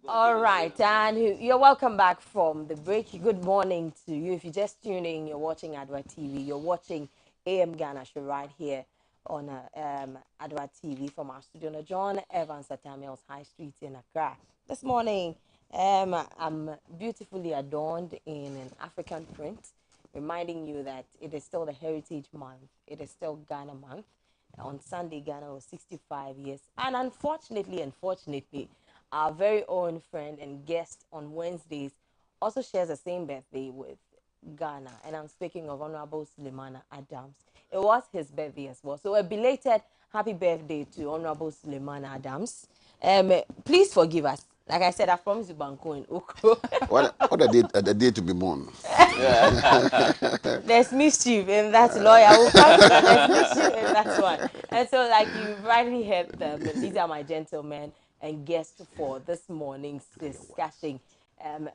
All right, and you're welcome back from the break. Good morning to you. If you're just tuning, you're watching Adwa TV. You're watching AM Ghana show right here on Adwa TV from our studio on John Evans at Samuel's High Street in Accra. This morning, I'm beautifully adorned in an African print, reminding you that it is still the Heritage Month. It is still Ghana Month. On Sunday, Ghana was 65 years. And unfortunately, our very own friend and guest on Wednesdays also shares the same birthday with Ghana. And I'm speaking of Honorable Sulemana Adams. It was his birthday as well. So a belated happy birthday to Honorable Sulemana Adams. Please forgive us. Like I said, I promised you Banco in Okro. What a day to be born. There's mischief in that lawyer. We'll come to that. There's mischief in that one. And so, like you rightly heard them, these are my gentlemen and guests for this morning's discussion.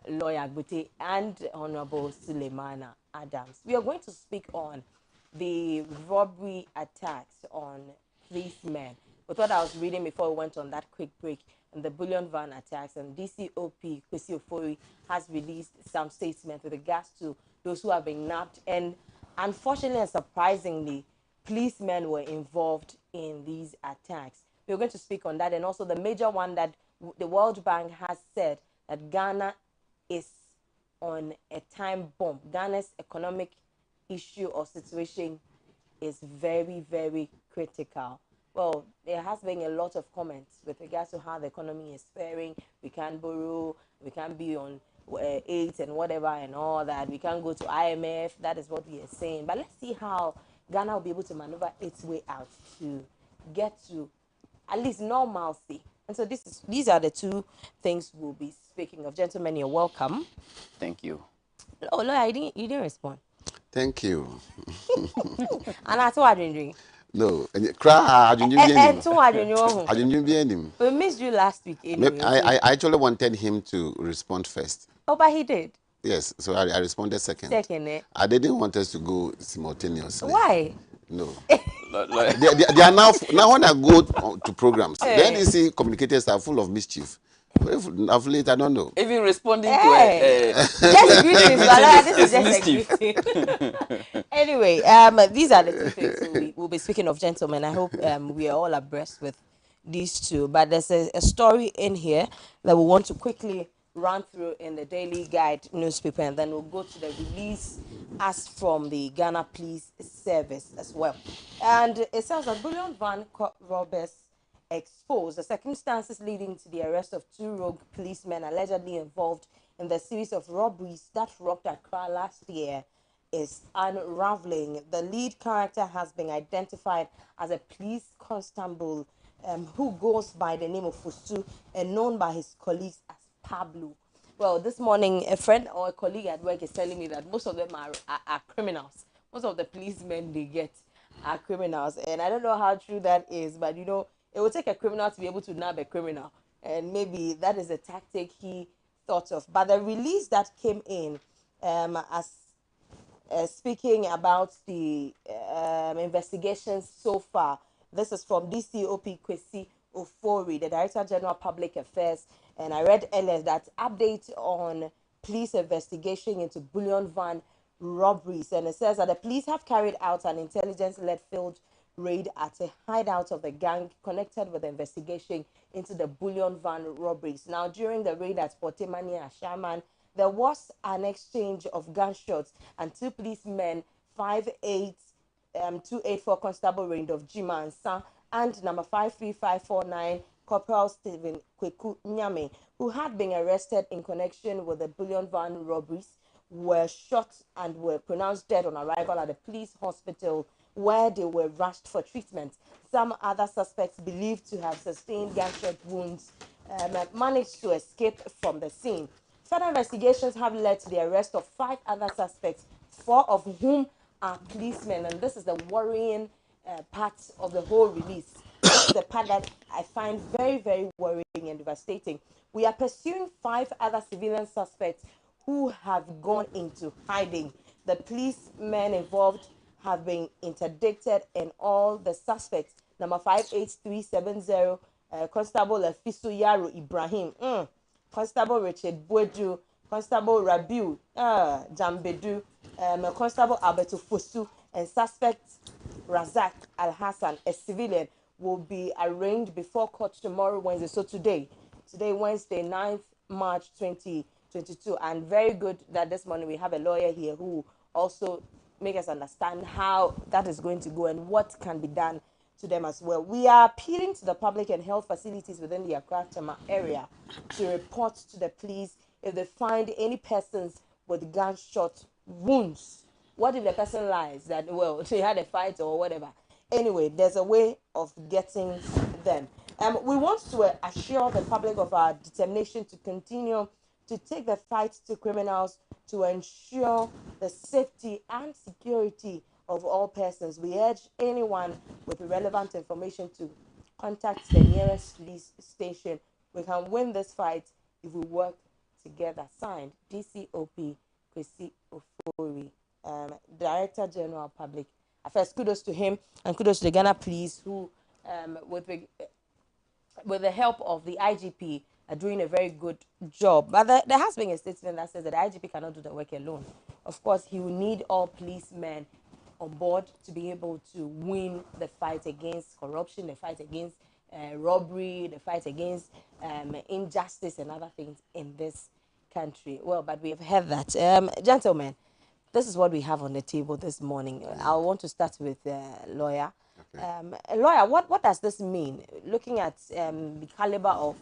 Lawyer Agbute and Honorable Sulemana Adams. We are going to speak on the robbery attacks on policemen. With what I was reading before we went on that quick break, and the bullion van attacks, and DCOP Kwesi Ofori has released some statements with regards to those who have been nabbed. And unfortunately and surprisingly, policemen were involved in these attacks. We're going to speak on that, and also the major one that the World Bank has said that Ghana is on a time bomb. Ghana's economic issue or situation is very, very critical. Well, there has been a lot of comments with regards to how the economy is faring. We can't borrow, we can't be on aid and whatever and all that. We can't go to IMF. That is what we are saying. But let's see how Ghana will be able to maneuver its way out to get to at least normalcy. And so these are the two things we'll be speaking of. Gentlemen, you're welcome. Thank you. Oh, lawyer, you didn't respond. Thank you. And I told you. No, cry. We I missed you last week anyway. I actually wanted him to respond first. Oh, but he did. Yes, so I responded second. Second, eh? I didn't want us to go simultaneously. Why? No. Like, They are now when I go to programs, then you see communicators are full of mischief. Of late, I don't know. even responding Hey. to Just greetings, Bala. This is just a mischief. greeting. Anyway, these are the two things we'll be speaking of, gentlemen. I hope we are all abreast with these two. But there's a story in here that we want to quickly run through in the Daily Guide newspaper, and then we'll go to the release as from the Ghana Police Service as well. And it says that bullion van robbers exposed the circumstances leading to the arrest of two rogue policemen allegedly involved in the series of robberies that rocked Accra last year is unraveling. The lead character has been identified as a police constable who goes by the name of Fusu and known by his colleagues as Pablo. Well, this morning, a friend or a colleague at work is telling me that most of them are criminals. Most of the policemen they get are criminals. And I don't know how true that is, but it will take a criminal to be able to nab a criminal. And maybe that is a tactic he thought of. But the release that came in as speaking about the investigations so far, this is from DCOP Kwesi Ofori, the Director General Public Affairs. And I read earlier that update on police investigation into bullion van robberies. And it says that the police have carried out an intelligence-led field raid at a hideout of the gang connected with the investigation into the bullion van robberies. Now, during the raid at Portemani and Shaman, there was an exchange of gunshots and two policemen, 284 Constable Range of Jima Ansa and number 53549 Corporal Stephen Kweku Nyame, who had been arrested in connection with the bullion van robberies, were shot and were pronounced dead on arrival at the police hospital where they were rushed for treatment. Some other suspects believed to have sustained gunshot wounds managed to escape from the scene. Further investigations have led to the arrest of 5 other suspects, 4 of whom are policemen, and this is the worrying part of the whole release. This is the part that I find very, very worrying and devastating. We are pursuing 5 other civilian suspects who have gone into hiding. The policemen involved have been interdicted, and all the suspects, number 58370, Constable Efisu Yaro Ibrahim, Constable Richard Boju, Constable Rabiu Jambedu, Constable Alberto Fosu, and suspect Razak Al Hassan, a civilian, will be arraigned before court tomorrow, Wednesday. So today, Wednesday, 9th March 2022. And very good that this morning we have a lawyer here who also make us understand how that is going to go and what can be done to them as well. We are appealing to the public and health facilities within the Accra Tema area to report to the police if they find any persons with gunshot wounds. What if the person lies that, well, they had a fight or whatever? Anyway, there's a way of getting them. We want to assure the public of our determination to continue to take the fight to criminals to ensure the safety and security of all persons. We urge anyone with relevant information to contact the nearest police station. We can win this fight if we work together. Signed, DCOP Kwesi Ofori, Director General Public Affairs. Kudos to him and kudos to the Ghana Police who, with the help of the IGP, are doing a very good job. But there has been a statement that says that the IGP cannot do the work alone. Of course, he will need all policemen on board to be able to win the fight against corruption, the fight against robbery, the fight against injustice and other things in this country. Well, but we have heard that. Gentlemen, this is what we have on the table this morning. I want to start with lawyer. Okay. Lawyer, what does this mean? Looking at the caliber of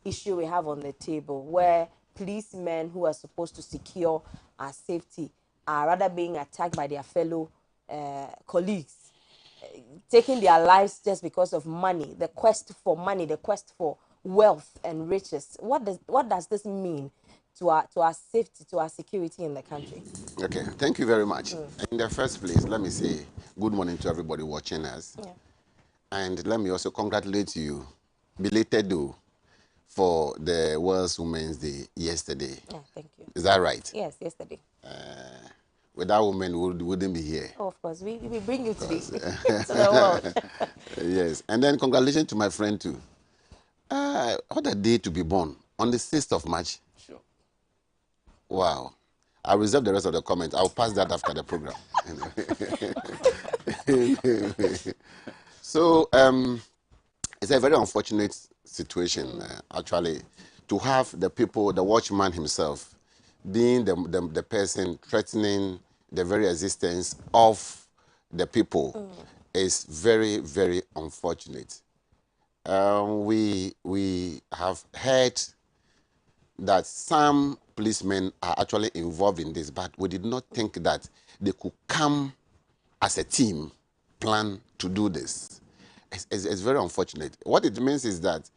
issue we have on the table, where policemen who are supposed to secure our safety are rather being attacked by their fellow colleagues, taking their lives just because of money, the quest for money, the quest for wealth and riches. What does this mean to our safety, to our security in the country? Okay, thank you very much. In the first place, let me say good morning to everybody watching us. Yeah. And let me also congratulate you, belated though, for the World Women's Day yesterday. Yeah, thank you. Is that right? Yes, yesterday. Without women, we wouldn't be here. Oh, of course, we bring you to the world. Yes, and then congratulations to my friend too. What a day to be born, on the 6th of March. Sure. Wow. I'll reserve the rest of the comments. I'll pass that after the program. So, it's a very unfortunate situation, actually, to have the people, the watchman himself, being the person threatening the very existence of the people is very, very unfortunate. We have heard that some policemen are actually involved in this, but we did not think that they could come as a team, plan to do this. It's very unfortunate. What it means is that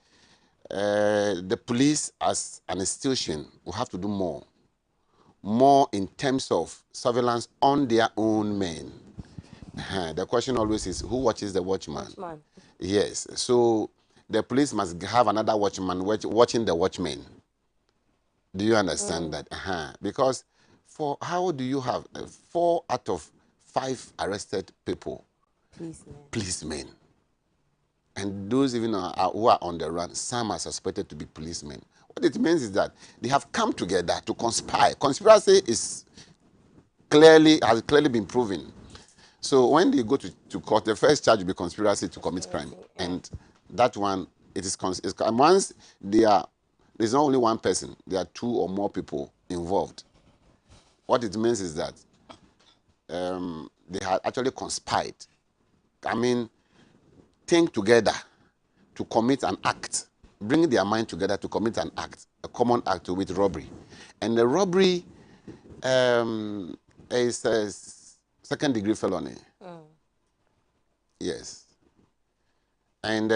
the police as an institution will have to do more in terms of surveillance on their own men. The question always is, who watches the watchman? Yes, so the police must have another watchman watching the watchmen. Do you understand that? Because how do you have 4 out of 5 arrested people? Policemen. And those even who are on the run, some are suspected to be policemen. What it means is that they have come together to conspire. Conspiracy has clearly been proven. So when they go to court, the first charge will be conspiracy to commit crime. And that one, once there's not only one person, there are 2 or more people involved. What it means is that they have actually conspired. I mean, think together to commit an act, bring their mind together to commit an act, a common act with robbery. And the robbery is a second-degree felony. Yes. And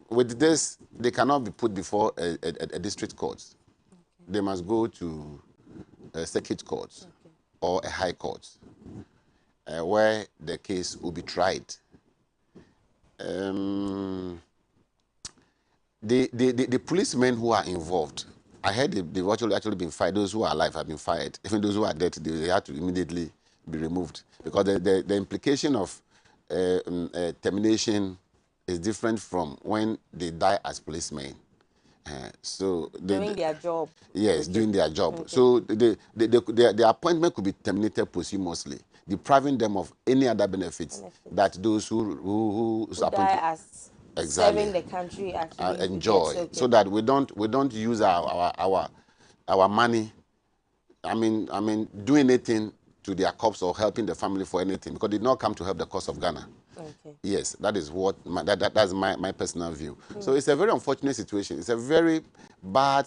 with this, they cannot be put before a district court. They must go to a circuit court or a high court, where the case will be tried. The policemen who are involved, I heard they've actually been fired. Those who are alive have been fired. Even those who are dead, they had to immediately be removed, because the implication of termination is different from when they die as policemen. So Doing their job. yes, Okay. doing their job. Okay. So the appointment could be terminated posthumously, depriving them of any other benefits that those who die as exactly serving the country actually enjoy. gets. Okay. So that we don't use our money. I mean, do anything to their corpse or helping the family for anything, because they did not come to help the cause of Ghana. Okay. Yes, that is what that's my personal view. So it's a very unfortunate situation. It's a very bad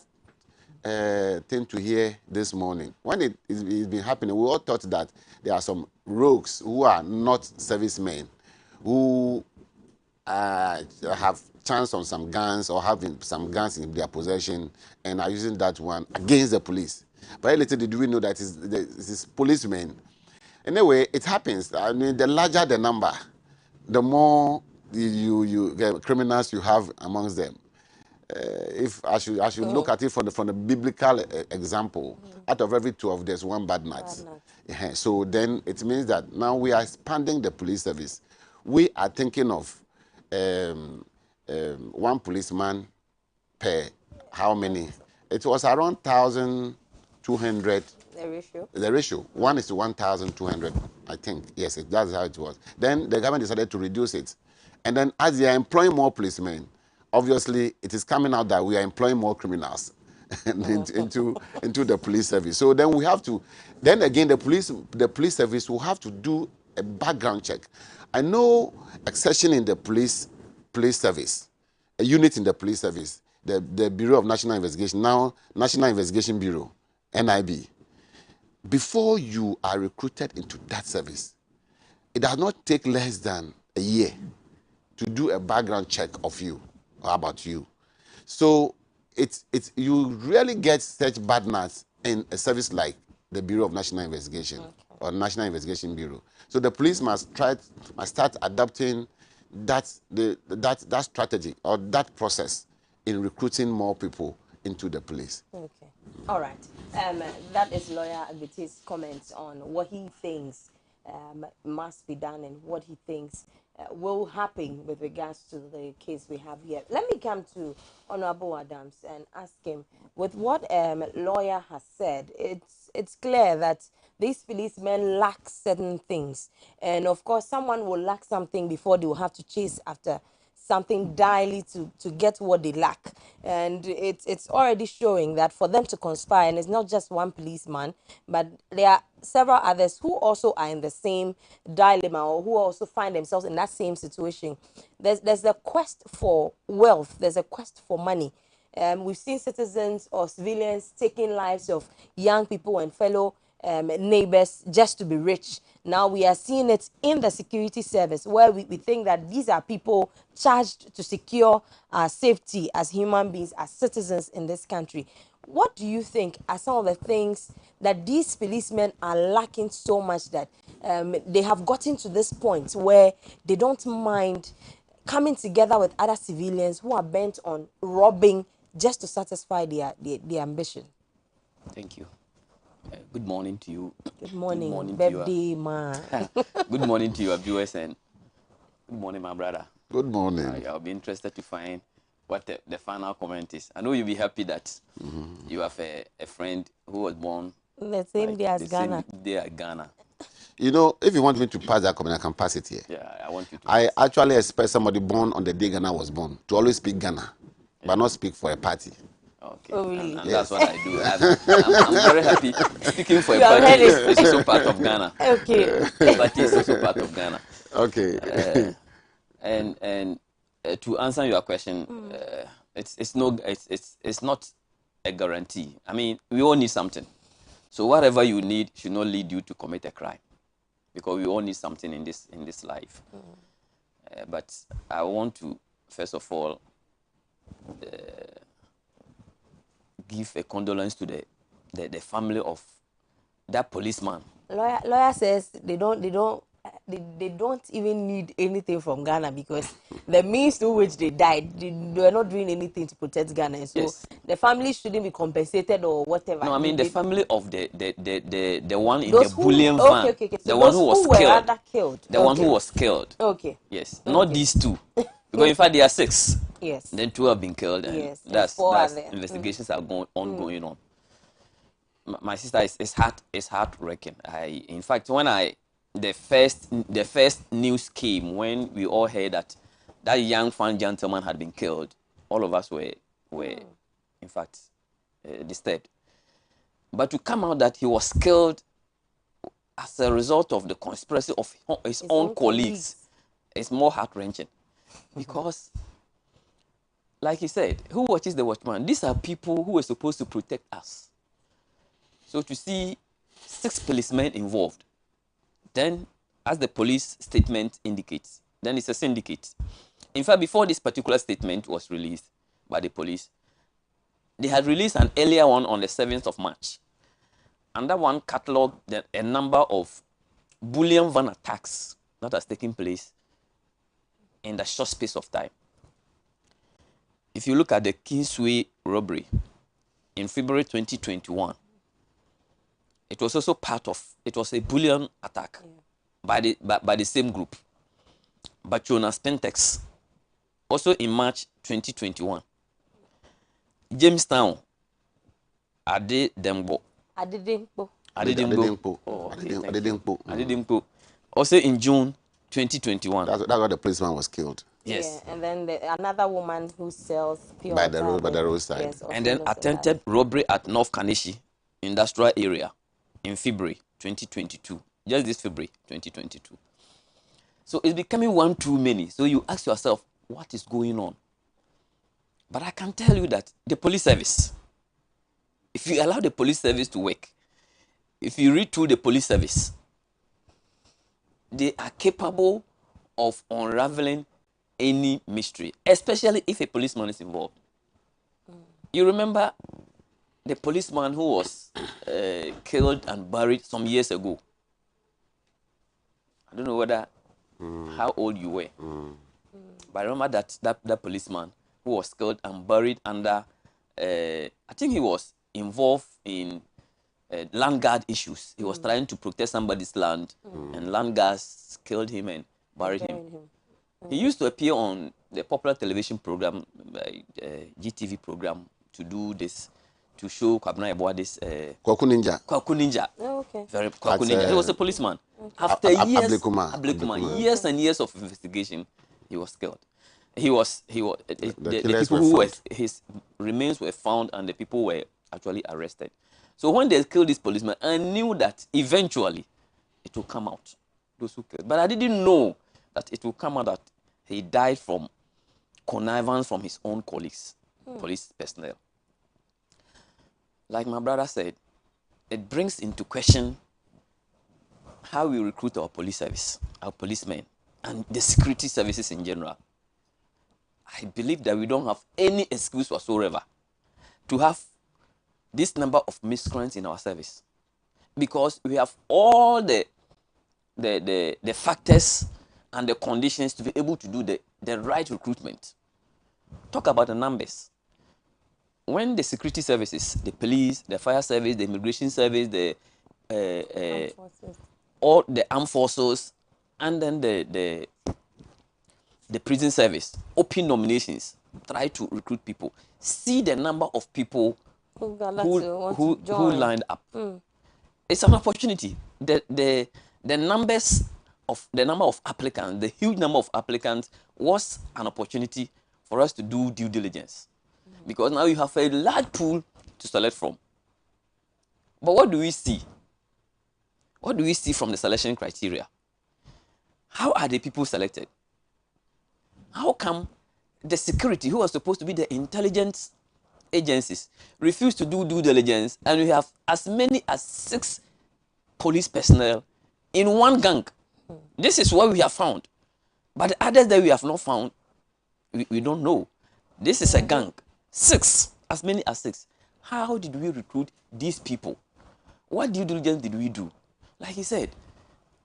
thing to hear this morning. When it's been happening, we all thought that there are some rogues who are not servicemen who have chance on some guns or having some guns in their possession and are using that one against the police. Very little did we know that it's policemen. Anyway, it happens. I mean, the larger the number, the more criminals you have amongst them. If I should look at it from the biblical example, out of every 12 there's one bad nut. So then it means that now we are expanding the police service. We are thinking of one policeman per how many? It was around 1,200. The ratio 1 is to 1,200, I think. Yes, that's how it was. Then the government decided to reduce it, and then as they are employing more policemen, obviously it is coming out that we are employing more criminals into the police service. So then we have to, then again the police service will have to do a background check. I know a section in the police service, a unit in the police service, the Bureau of National Investigation, now National Investigation Bureau, NIB. Before you are recruited into that service, it does not take less than a year to do a background check of you or about you. So you really get such bad nuts in a service like the Bureau of National Investigation or National Investigation Bureau. So the police must start adopting that strategy or that process in recruiting more people into the police. Okay. All right. That is Lawyer Agbite's comments on what he thinks must be done and what he thinks will happen with regards to the case we have here. Let me come to Honorable Adams and ask him, with what lawyer has said, it's clear that these policemen lack certain things, and of course someone will lack something before they will have to chase after something daily to get what they lack. And it's already showing that for them to conspire, and it's not just one policeman, but there are several others who also are in the same dilemma or who also find themselves in that same situation. There's a quest for wealth, there's a quest for money. We've seen citizens or civilians taking lives of young people and fellow neighbors just to be rich. Now we are seeing it in the security service, where we think that these are people charged to secure our safety as human beings, as citizens in this country. What do you think are some of the things that these policemen are lacking so much that they have gotten to this point where they don't mind coming together with other civilians who are bent on robbing just to satisfy their ambition? Thank you. Good morning to you. Good morning, birthday man. Good morning to your viewers, and good morning, my brother. Good morning. I'll be interested to find what the final comment is. I know you'll be happy that you have a friend who was born the same day as Ghana. Same day at Ghana. You know, if you want me to pass that comment, I can pass it here. Yeah, I want you to. I actually expect somebody born on the day Ghana was born to always speak Ghana, but not speak for a party. Okay. Oh, really? And that's what I do. I'm very happy. Speaking for a party is also part of Ghana. Okay. Party is also part of Ghana. Okay. And to answer your question, it's not a guarantee. I mean, we all need something. So whatever you need should not lead you to commit a crime, because we all need something in this life. But I want to first of all give a condolence to the family of that policeman. Lawyer says they don't even need anything from Ghana, because the means through which they died, they were not doing anything to protect Ghana. So yes, the family shouldn't be compensated or whatever. No, I mean the family of the one in the bullion van. Okay. So the one who was killed. Killed. The one who was killed. Okay. Yes. Okay. Not these two. Because in fact, there are 6. Yes. Then 2 have been killed, and Yes, and that's 4 are there. investigations are ongoing on. My sister, is heartbreaking. In fact, when the first news came, when we all heard that young fine gentleman had been killed, all of us were in fact disturbed. But to come out that he was killed as a result of the conspiracy of his own colleagues, it's more heart-wrenching. Because, like he said, who watches the watchman? These are people who were supposed to protect us. So to see 6 policemen involved, then, as the police statement indicates, then it's a syndicate. In fact, before this particular statement was released by the police, they had released an earlier one on the 7th of March. And that one catalogued a number of bullion van attacks that has taken place in the short space of time. If you look at the Kingsway robbery in February 2021, it was also it was a bullion attack by the same group. Bachonas Pentex, also in March 2021. Jamestown, Adedembo. Adedimpo. Also in June 2021. That's where the policeman was killed. Yes. Yeah, and then another woman who sells pure by the roadside. Yes, and then attempted robbery at North Kanishi industrial area in February 2022. Just this February 2022. So it's becoming one too many. So you ask yourself, what is going on? But I can tell you that the police service, if you allow the police service to work, if you read through the police service, they are capable of unraveling any mystery, especially if a policeman is involved. You remember the policeman who was killed and buried some years ago? I don't know whether how old you were, but I remember that policeman who was killed and buried under, I think he was involved in land guard issues. He was trying to protect somebody's land, and land guards killed him and buried him. He used to appear on the popular television program, GTV program, to do this, to show Kwabena Yeboah this. Kwaku Ninja. Kwaku Ninja. Oh, okay. Very Kwaku Ninja. He was a policeman. After years years and years of investigation, he was killed. The people who were his remains were found, and the people were actually arrested. So when they killed this policeman, I knew that eventually it will come out, those who killed. But I didn't know that it will come out that he died from connivance from his own colleagues, police personnel. Like my brother said, it brings into question how we recruit our police service, our policemen, and the security services in general. I believe that we don't have any excuse whatsoever to have this number of miscreants in our service, because we have all the factors and the conditions to be able to do the right recruitment. Talk about the numbers. When the security services, the police, the fire service, the immigration service, all the armed forces, and then the prison service open nominations, try to recruit people, see the number of people who lined up. It's an opportunity. The number of applicants, the huge number of applicants, was an opportunity for us to do due diligence, because now you have a large pool to select from. But what do we see? What do we see from the selection criteria? How are the people selected? How come the security, who are supposed to be the intelligence agencies, refuse to do due diligence, and we have as many as 6 police personnel in one gang? This is what we have found. But the others that we have not found, we don't know. This is a gang. 6, as many as 6. How did we recruit these people? What due diligence did we do? Like he said,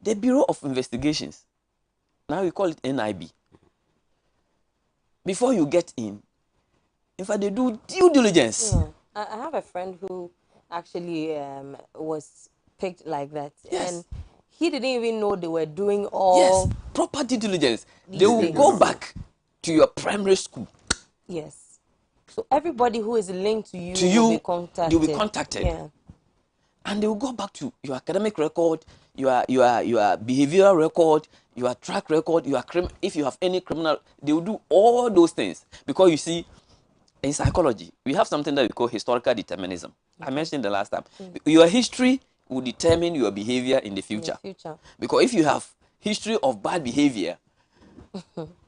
the Bureau of Investigations, now we call it NIB. Before you get in fact, they do due diligence. Yeah. I have a friend who actually was picked like that. Yes. And he didn't even know they were doing all. Yes, proper due diligence. They will go back to your primary school. Yes. So everybody who is linked to you, To you, will be contacted. you'll be contacted. Yeah. And they will go back to your academic record, your behavioral record, your track record, if you have any criminal, they will do all those things. Because you see, in psychology, we have something that we call historical determinism. I mentioned the last time. Your history will determine your behavior in the future. Because if you have history of bad behavior,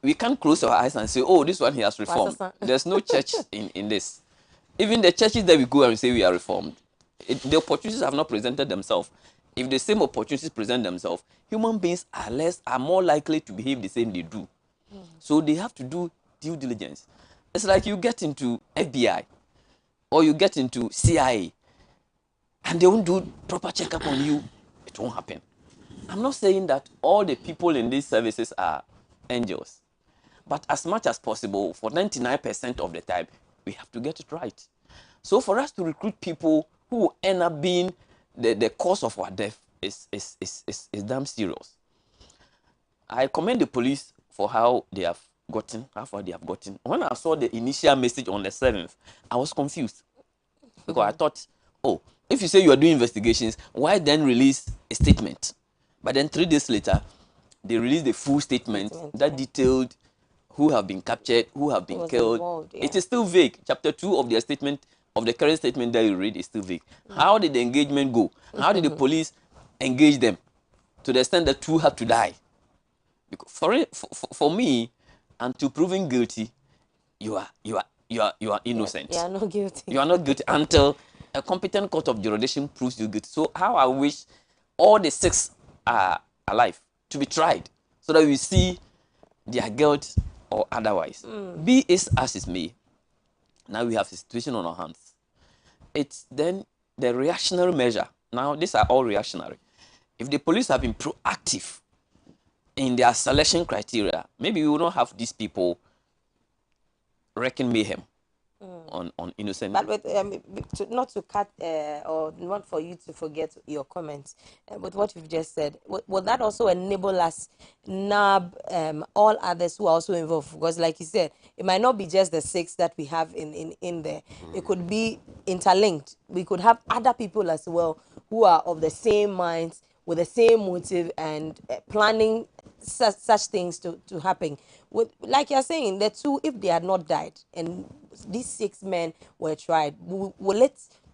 we can't close our eyes and say, oh, this one he has reformed. There's no church in this. Even the churches that we go and say we are reformed, the opportunities have not presented themselves. If the same opportunities present themselves, human beings are more likely to behave the same they do. So they have to do due diligence. It's like you get into FBI or you get into CIA and they won't do proper checkup on you. It won't happen. I'm not saying that all the people in these services are angels, but as much as possible, for 99% of the time, we have to get it right. So for us to recruit people who end up being the cause of our death is damn serious. I commend the police for how far they have gotten. When I saw the initial message on the 7th, I was confused. Because I thought, oh, if you say you are doing investigations, why then release a statement? But then 3 days later, they released the full statement that detailed who have been captured, who have been killed. It is still vague. Chapter 2 of their statement, of the current statement that you read, is still vague. How did the engagement go? How did the police engage them to the extent that 2 have to die? Because for me, until proven guilty, you are innocent. You are not guilty. You are not guilty until a competent court of jurisdiction proves you guilty. So how I wish all the 6 are alive to be tried, so that we see their guilt or otherwise. Be it as it may, now we have a situation on our hands. It's then the reactionary measure. Now these are all reactionary. If the police have been proactive in their selection criteria, maybe we will not have these people wrecking mayhem on innocent. But with, not to cut or not for you to forget your comments, with what you've just said, will that also enable us nab all others who are also involved? Because like you said, it might not be just the 6 that we have in there. It could be interlinked. We could have other people as well who are of the same minds, with the same motive, and planning such things to happen. Like you're saying, the 2, if they had not died and these 6 men were tried, do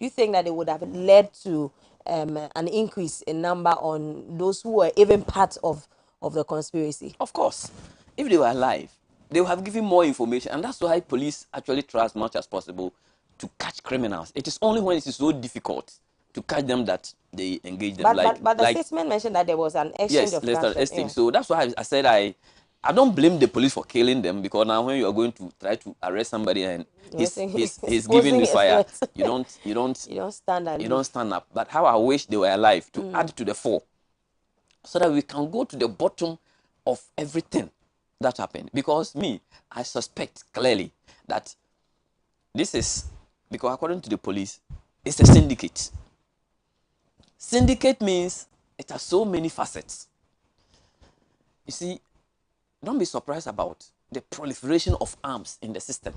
you think that it would have led to an increase in number on those who were even part of the conspiracy? Of course. If they were alive, they would have given more information. And that's why police actually try as much as possible to catch criminals. It is only when it is so difficult to catch them that they engage them. But the statement mentioned that there was an exchange of exchange. Yeah. So that's why I said I don't blame the police for killing them, because now when you are going to try to arrest somebody and he's giving the fire, you don't stand up. But how I wish they were alive to add to the 4, so that we can go to the bottom of everything that happened. Because I suspect clearly that this is, because according to the police, it's a syndicate. Syndicate means it has so many facets. You see, don't be surprised about the proliferation of arms in the system.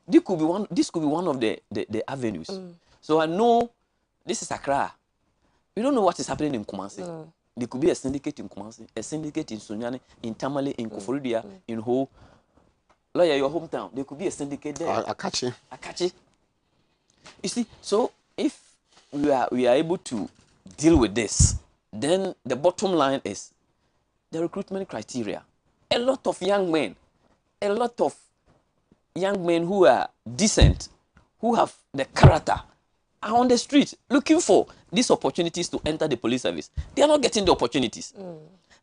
This could be one of the avenues. So I know this is Accra. We don't know what is happening in Kumasi. There could be a syndicate in Kumasi, a syndicate in Sunyani, in Tamale, in Koforidua, in Ho. Lawyer, your hometown. There could be a syndicate there. Akachi. You see, so if we are able to deal with this, then the bottom line is the recruitment criteria. A lot of young men who are decent, who have the character, are on the street looking for these opportunities to enter the police service. They are not getting the opportunities.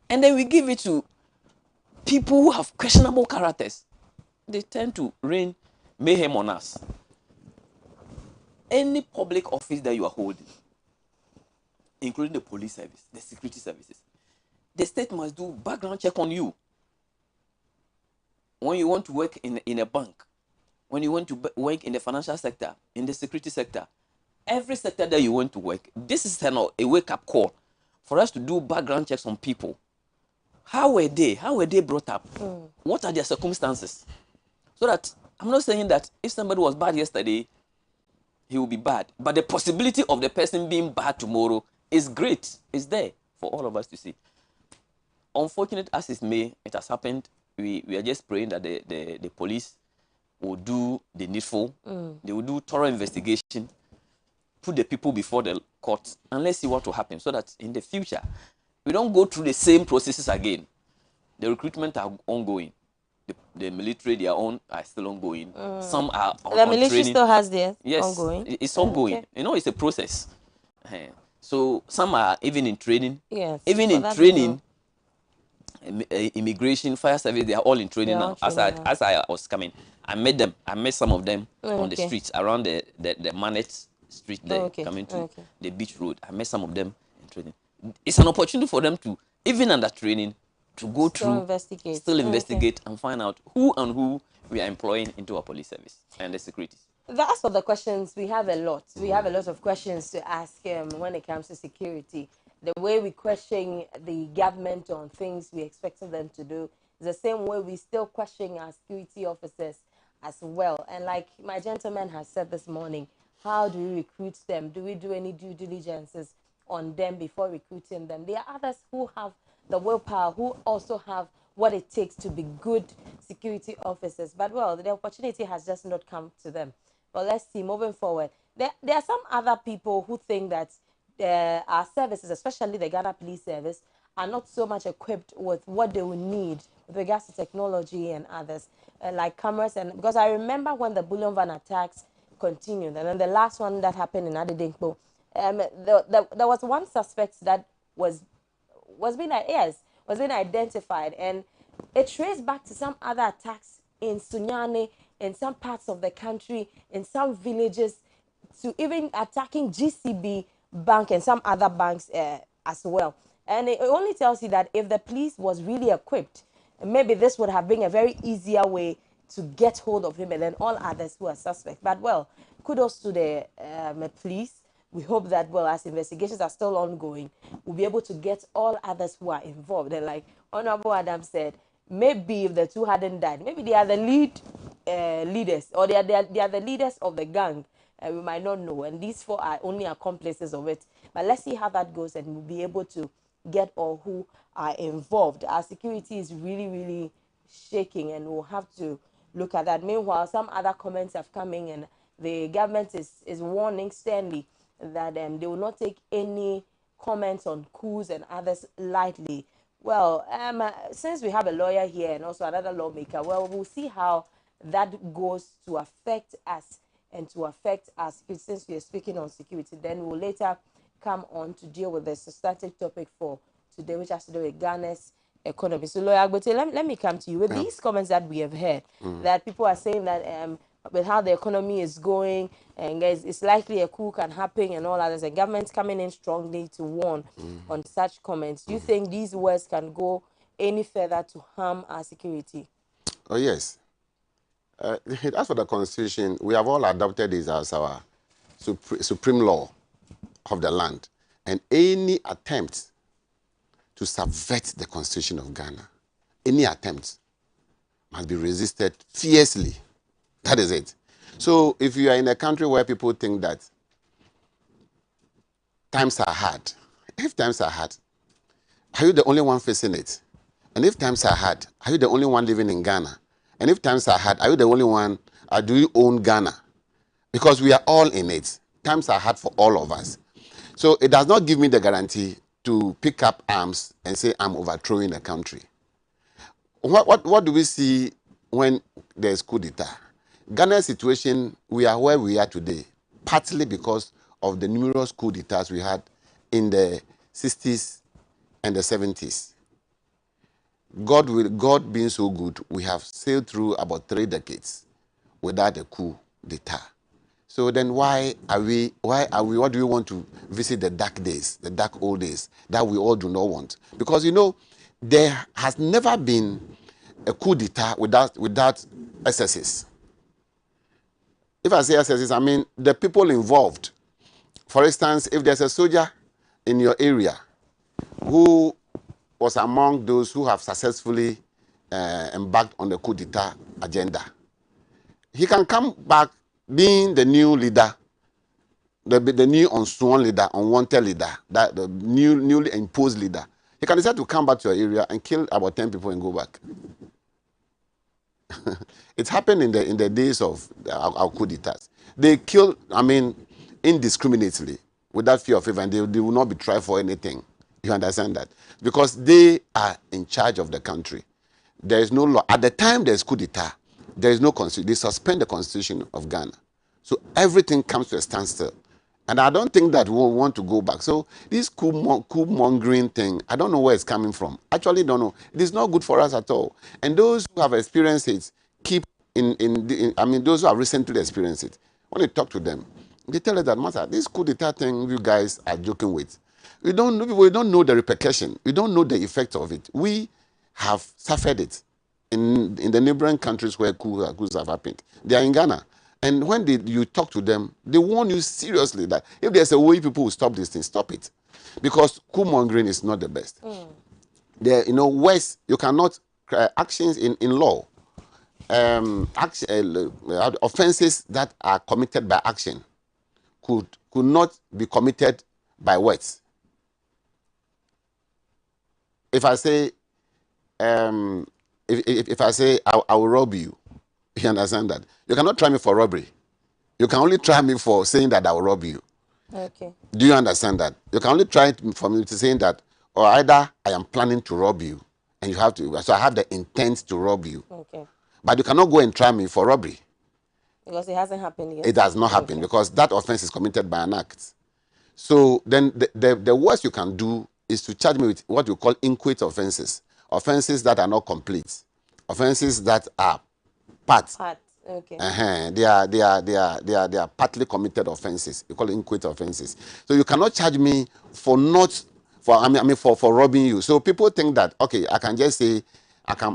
And then we give it to people who have questionable characters. They tend to rain mayhem on us. Any public office that you are holding, including the police service, the security services, the state must do background check on you. When you want to work in a bank, when you want to work in the financial sector, in the security sector, every sector that you want to work, this is a wake-up call for us to do background checks on people. How were they? How were they brought up? What are their circumstances? So that I'm not saying that if somebody was bad yesterday, he will be bad. But the possibility of the person being bad tomorrow is great. It's there for all of us to see. Unfortunate as it may, it has happened. We are just praying that the police will do the needful. They will do thorough investigation, put the people before the court, and let's see what will happen so that in the future, we don't go through the same processes again. The recruitment are ongoing. The military, their own, are still ongoing. Some are on The military training. still has theirs Yes, ongoing. it's ongoing. Okay. You know, it's a process. So some are even in training. Yes. Even for in that training, reason. immigration, fire service, they are all in training They are now. all training now. As I was coming, I met them. I met some of them on the Okay. streets around the Manet Street there, Okay, coming to okay. the beach road. I met some of them in training. It's an opportunity for them to, even under training, to go through, investigate. still Okay. investigate and find out who we are employing into our police service and the security. That's for the questions. We have a lot. We have a lot of questions to ask when it comes to security. The way we question the government on things we expected them to do is the same way we still question our security officers as well. And like my gentleman has said this morning, how do we recruit them? Do we do any due diligences on them before recruiting them? There are others who have the willpower, who also have what it takes to be good security officers. But well, the opportunity has just not come to them. But let's see, moving forward. There are some other people who think that our services, especially the Ghana Police Service, are not so much equipped with what they will need with regards to technology and others, like cameras. And because I remember when the bullion van attacks continued, and then the last one that happened in Adedinkpo, there was one suspect that was being identified, and it traced back to some other attacks in Sunyani, in some parts of the country, in some villages, to even attacking GCB Bank and some other banks as well. And it only tells you that if the police was really equipped, maybe this would have been a very easier way to get hold of him and then all others who are suspects. But well, kudos to the police. We hope that, well, as investigations are still ongoing, we'll be able to get all others who are involved. And like Honorable Adam said, maybe if the two hadn't died, maybe they are the leaders, or they are the leaders of the gang. We might not know. And these four are only accomplices of it. But let's see how that goes, and we'll be able to get all who are involved. Our security is really, really shaking, and we'll have to look at that. Meanwhile, some other comments have come in, and the government is warning sternly that they will not take any comments on coups and others lightly. Well, since we have a lawyer here and also another lawmaker, well, we'll see how that goes to affect us and to affect us. Since we are speaking on security, then we'll later come on to deal with the substantive topic for today, which has to do with Ghana's economy. So, Lawyer Agbote, let me come to you with these comments that we have heard, that people are saying that with how the economy is going, and guys, it's likely a coup can happen and all others, and government's coming in strongly to warn on such comments. Do you think these words can go any further to harm our security? Oh, yes. As for the Constitution, we have all adopted this as our supreme law of the land. And any attempt to subvert the Constitution of Ghana, any attempt must be resisted fiercely. That is it. So if you are in a country where people think that times are hard, if times are hard, are you the only one facing it? And if times are hard, are you the only one living in Ghana? And if times are hard, are you the only one, do you own Ghana? Because we are all in it. Times are hard for all of us. So it does not give me the guarantee to pick up arms and say I'm overthrowing the country. What do we see when there's coup d'etat? Ghana's situation, we are where we are today, partly because of the numerous coup d'etats we had in the 60s and the 70s. God being so good, we have sailed through about 3 decades without a coup d'etat. So then why are we, what do we want to visit the dark days, the dark old days that we all do not want? Because, you know, there has never been a coup d'etat without excesses. If I say excesses, I mean the people involved. For instance, if there's a soldier in your area who was among those who have successfully embarked on the coup d'etat agenda. He can come back being the new leader, the new unsworn leader, unwanted leader, that the newly imposed leader. He can decide to come back to your area and kill about 10 people and go back. It happened in the days of our coup d'etats. They killed, I mean, indiscriminately, without fear of favor, and they will not be tried for anything. You understand that? Because they are in charge of the country. There is no law. At the time there's coup d'etat, there is no constitution. They suspend the constitution of Ghana. So everything comes to a standstill. And I don't think that we'll want to go back. So this coup mongering thing, I don't know where it's coming from. Actually, don't know. It is not good for us at all. And those who have experienced it, keep I mean, those who have recently experienced it, when you talk to them, they tell us that, Master, this coup d'etat thing you guys are joking with. We don't know the repercussion. We don't know the effect of it. We have suffered it in the neighboring countries where coups have happened. They are in Ghana. And when you talk to them, they warn you seriously that if there's a way people will stop this thing, stop it. Because coup mongering is not the best. There, worse, you cannot, actions in law, offenses that are committed by action could not be committed by words. If I say, if I say I will rob you, you understand that? You cannot try me for robbery. You can only try me for saying that I will rob you. Okay. Do you understand that? You can only try for me to saying that, or either I am planning to rob you, and you have to, so I have the intent to rob you. Okay. But you cannot go and try me for robbery. Because it hasn't happened yet. It has not happened because that offense is committed by an act. So then the worst you can do is to charge me with what you call inchoate offenses. Offenses that are not complete. Offenses that are part. Okay. They are partly committed offenses. You call it inchoate offenses. So you cannot charge me for for robbing you. So people think that, okay, I can just say I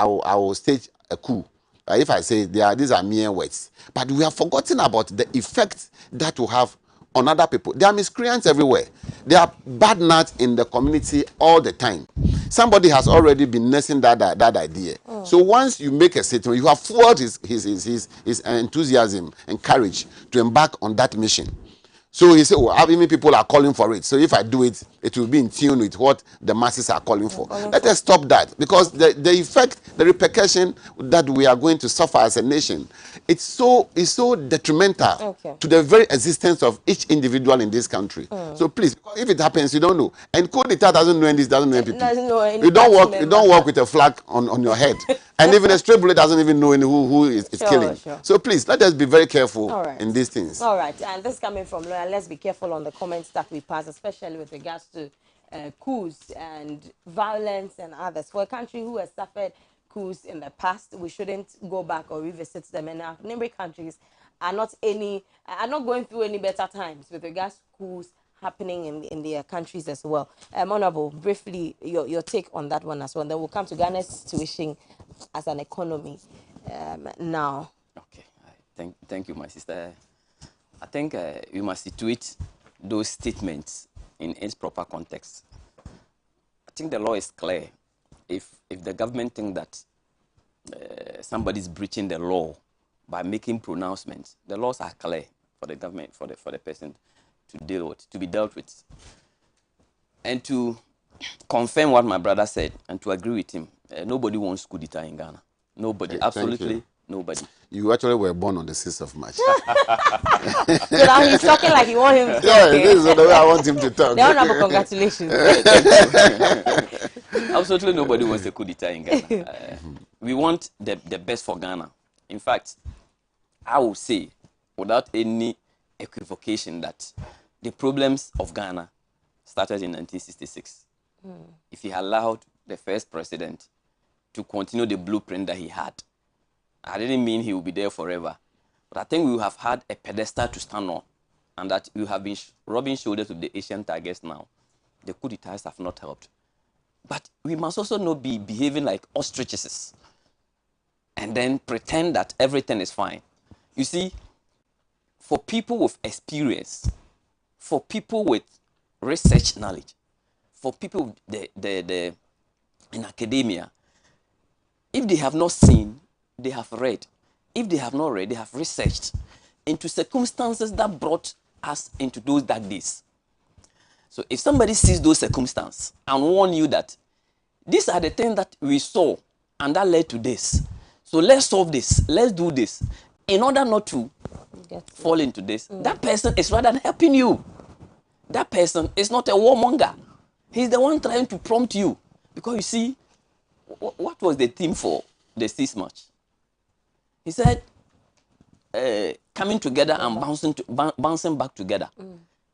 will stage a coup. If I say these are mere words, but we have forgotten about the effect that will have on other people. There are miscreants everywhere. There are bad nuts in the community all the time. Somebody has already been nursing that idea. So once you make a statement, you have fueled his enthusiasm and courage to embark on that mission. So he said, well, even people are calling for it. So if I do it, it will be in tune with what the masses are calling for. Let us stop that, because the effect, the repercussion that we are going to suffer as a nation, it's so detrimental to the very existence of each individual in this country. So please, if it happens, you don't know. And coup d'etat doesn't know this, doesn't know people. You don't walk with a flag on your head. And even a stray bullet doesn't even know who is killing. Sure. So please, let us be very careful in these things. All right. And this is coming from Lawyer. Let's be careful on the comments that we pass, especially with regards to coups and violence and others. For a country who has suffered coups in the past, we shouldn't go back or revisit them. And our neighboring countries are not going through any better times with regards to coups happening in their countries as well. Honorable, briefly, your take on that one as well. Then we'll come to Ghana's situation as an economy now. Okay, thank you, my sister. I think we must situate those statements in its proper context. I think the law is clear. If the government think that somebody is breaching the law by making pronouncements, the laws are clear for the government, for the person to be dealt with. And to confirm what my brother said and to agree with him, nobody wants coup d'etat in Ghana. Nobody, absolutely nobody. You actually were born on the 6th of March. So now he's talking like you want him to talk. Yeah, this is the way I want him to talk. The honorable, congratulations. Absolutely nobody wants a coup d'etat in Ghana. We want the best for Ghana. In fact, I will say, without any equivocation, that the problems of Ghana started in 1966. If he allowed the first president to continue the blueprint that he had, I didn't mean he will be there forever. But I think we have had a pedestal to stand on, and that we have been rubbing shoulders with the Asian tigers now. The coup d'etats have not helped. But we must also not be behaving like ostriches and then pretend that everything is fine. You see, for people with experience, for people with research knowledge, for people in academia, if they have not seen, they have read. If they have not read, they have researched into circumstances that brought us into those dark days. So if somebody sees those circumstances and warn you that these are the things that we saw and that led to this, so let's solve this, let's do this, in order not to fall into this, that person is rather than helping you. That person is not a warmonger. He's the one trying to prompt you. Because you see, what was the theme for the 6th March? He said, coming together and bouncing back together.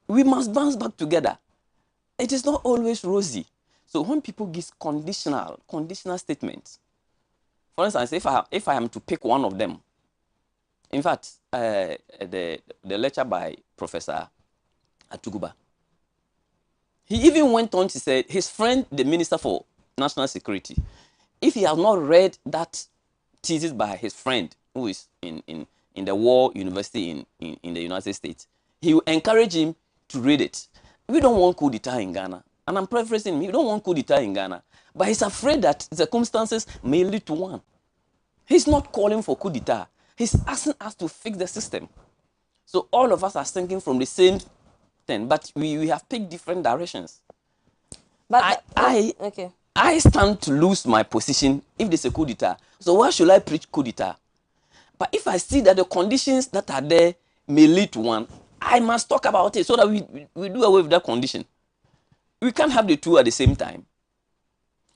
We must bounce back together. It is not always rosy. So when people give conditional statements, for instance, if I am to pick one of them, in fact, the lecture by Professor Atuguba, he even went on to say his friend, the Minister for National Security, if he has not read that thesis by his friend who is in the War University in the United States, he will encourage him to read it. We don't want coup d'etat in Ghana. And I'm paraphrasing him. We don't want coup d'etat in Ghana. But he's afraid that circumstances may lead to one. He's not calling for coup d'etat. He's asking us to fix the system. So all of us are thinking from the same thing, but we have picked different directions. But I stand to lose my position if there's a coup d'etat. So why should I preach coup d'etat? But if I see that the conditions that are there may lead to one, I must talk about it so that we do away with that condition. We can't have the two at the same time.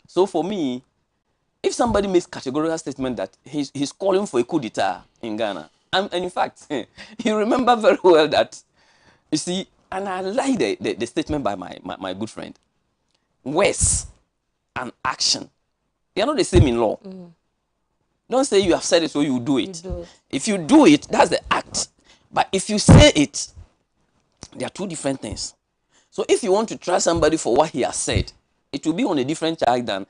So for me, if somebody makes categorical statement that he's calling for a coup d'etat in Ghana, and in fact, you remember very well that, you see, and I like the statement by my good friend, words and action, they are not the same in law. Don't say you have said it so you do it. If you do it, that's the act. But if you say it, they are two different things. So if you want to try somebody for what he has said, it will be on a different charge than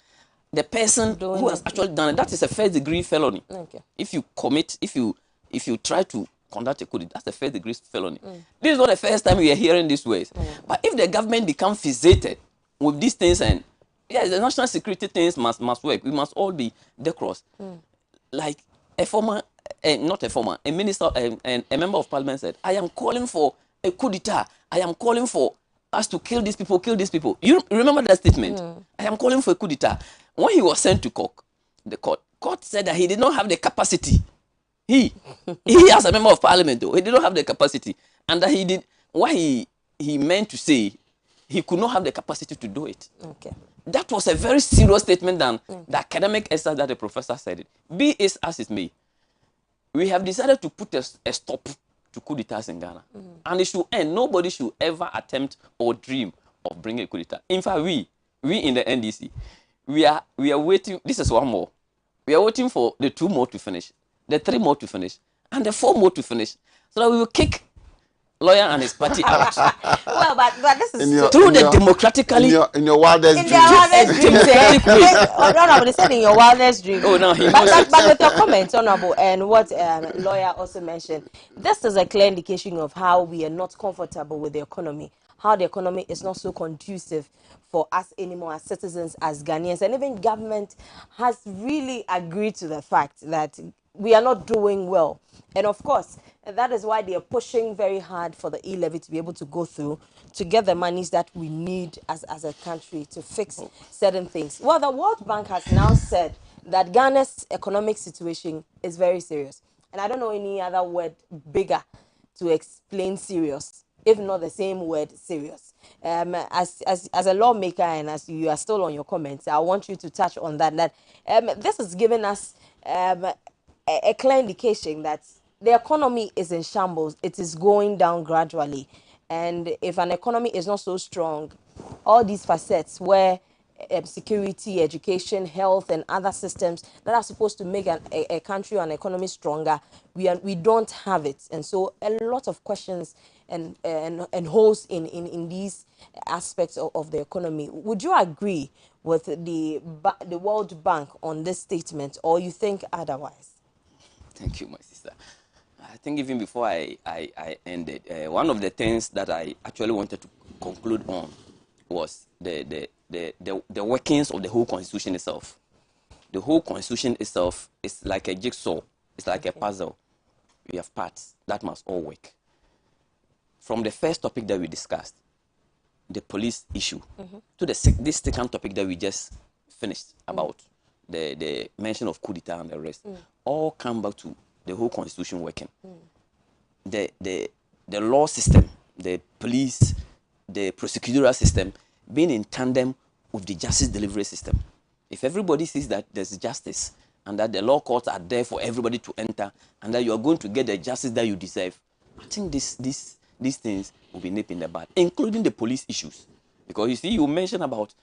the person who has actually done it. That is a first-degree felony. Okay. If you try to conduct a coup d'etat, that's a first-degree felony. This is not the first time we are hearing these words. But if the government becomes fixated with these things, and yes, the national security things must work. We must all be decorous. Like a minister, a member of parliament said, I am calling for a coup d'etat. I am calling for us to kill these people, kill these people. You remember that statement? I am calling for a coup d'etat. When he was sent to the court said that he did not have the capacity. He as a member of parliament, though, he did not have the capacity. And that he did what he meant to say, he could not have the capacity to do it. Okay. That was a very serious statement than the academic essay that the professor said it. Be it as it may, we have decided to put a stop to coup d'etats in Ghana. And it should end. Nobody should ever attempt or dream of bringing a coup d'etat. In fact, we in the NDC, we are waiting. This is one more. We are waiting for the 2 more to finish, the 3 more to finish, and the 4 more to finish, so that we will kick lawyer and his party out. Well, but this is through the democratically in your wildest in dreams. their wildest dreams. Honorable, they said in your wildest dreams. Oh no, but with your comments, Honorable, and what lawyer also mentioned, this is a clear indication of how we are not comfortable with the economy. How the economy is not so conducive for us anymore as citizens, as Ghanaians, and even government has really agreed to the fact that we are not doing well. And of course, that is why they are pushing very hard for the e-levy to be able to go through to get the monies that we need as a country to fix certain things. Well, the World Bank has now said that Ghana's economic situation is very serious. And I don't know any other word bigger to explain serious, if not the same word, serious. As a lawmaker, and as you are still on your comments, I want you to touch on that. This has given us a clear indication that the economy is in shambles. It is going down gradually. And if an economy is not so strong, all these facets where security, education, health, and other systems that are supposed to make a country or an economy stronger, we don't have it. And so a lot of questions and holes in these aspects of the economy. Would you agree with the World Bank on this statement, or you think otherwise? Thank you, my sister. I think even before I ended, one of the things that I actually wanted to conclude on was the workings of the whole constitution itself. The whole constitution itself is like a jigsaw. It's like a puzzle. We have parts that must all work. From the first topic that we discussed, the police issue, to this second topic that we just finished about the mention of coup d'etat and the rest, all come back to the whole constitution working. The law system, the police, the prosecutorial system being in tandem with the justice delivery system. If everybody sees that there's justice and that the law courts are there for everybody to enter and that you are going to get the justice that you deserve, I think these things will be nipped in the bud, including the police issues. Because you see, you mentioned about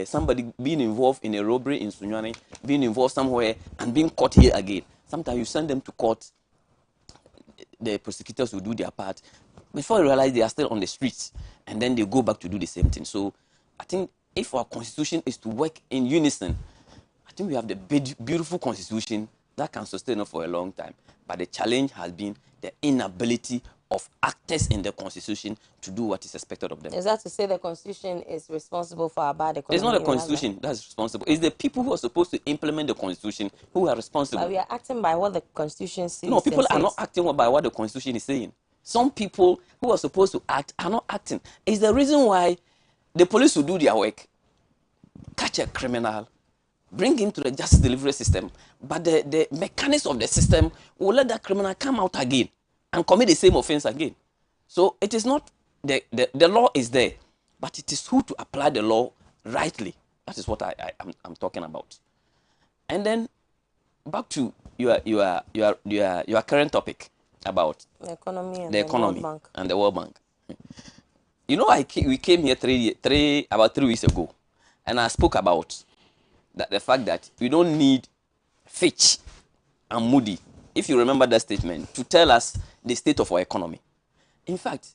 somebody being involved in a robbery in Sunyani, being involved somewhere and being caught here again. Sometimes you send them to court, the prosecutors will do their part. Before you realize they are still on the streets, and then they go back to do the same thing. So I think if our constitution is to work in unison, I think we have the beautiful constitution that can sustain us for a long time. But the challenge has been the inability of actors in the constitution to do what is expected of them. Is that to say the constitution is responsible for our bad economy? It's not the constitution that's responsible. It's the people who are supposed to implement the constitution who are responsible. But we are acting by what the constitution says. No, people are not acting by what the constitution is saying. Some people who are supposed to act are not acting. It's the reason why the police will do their work, catch a criminal, bring him to the justice delivery system, but the mechanics of the system will let that criminal come out again and commit the same offense again. So it is not, the law is there, but it is who to apply the law rightly. That is what I'm talking about. And then back to your current topic about the economy and the World Bank. You know, we came here about 3 weeks ago, and I spoke about the fact that we don't need Fitch and Moody, if you remember that statement, to tell us the state of our economy. In fact,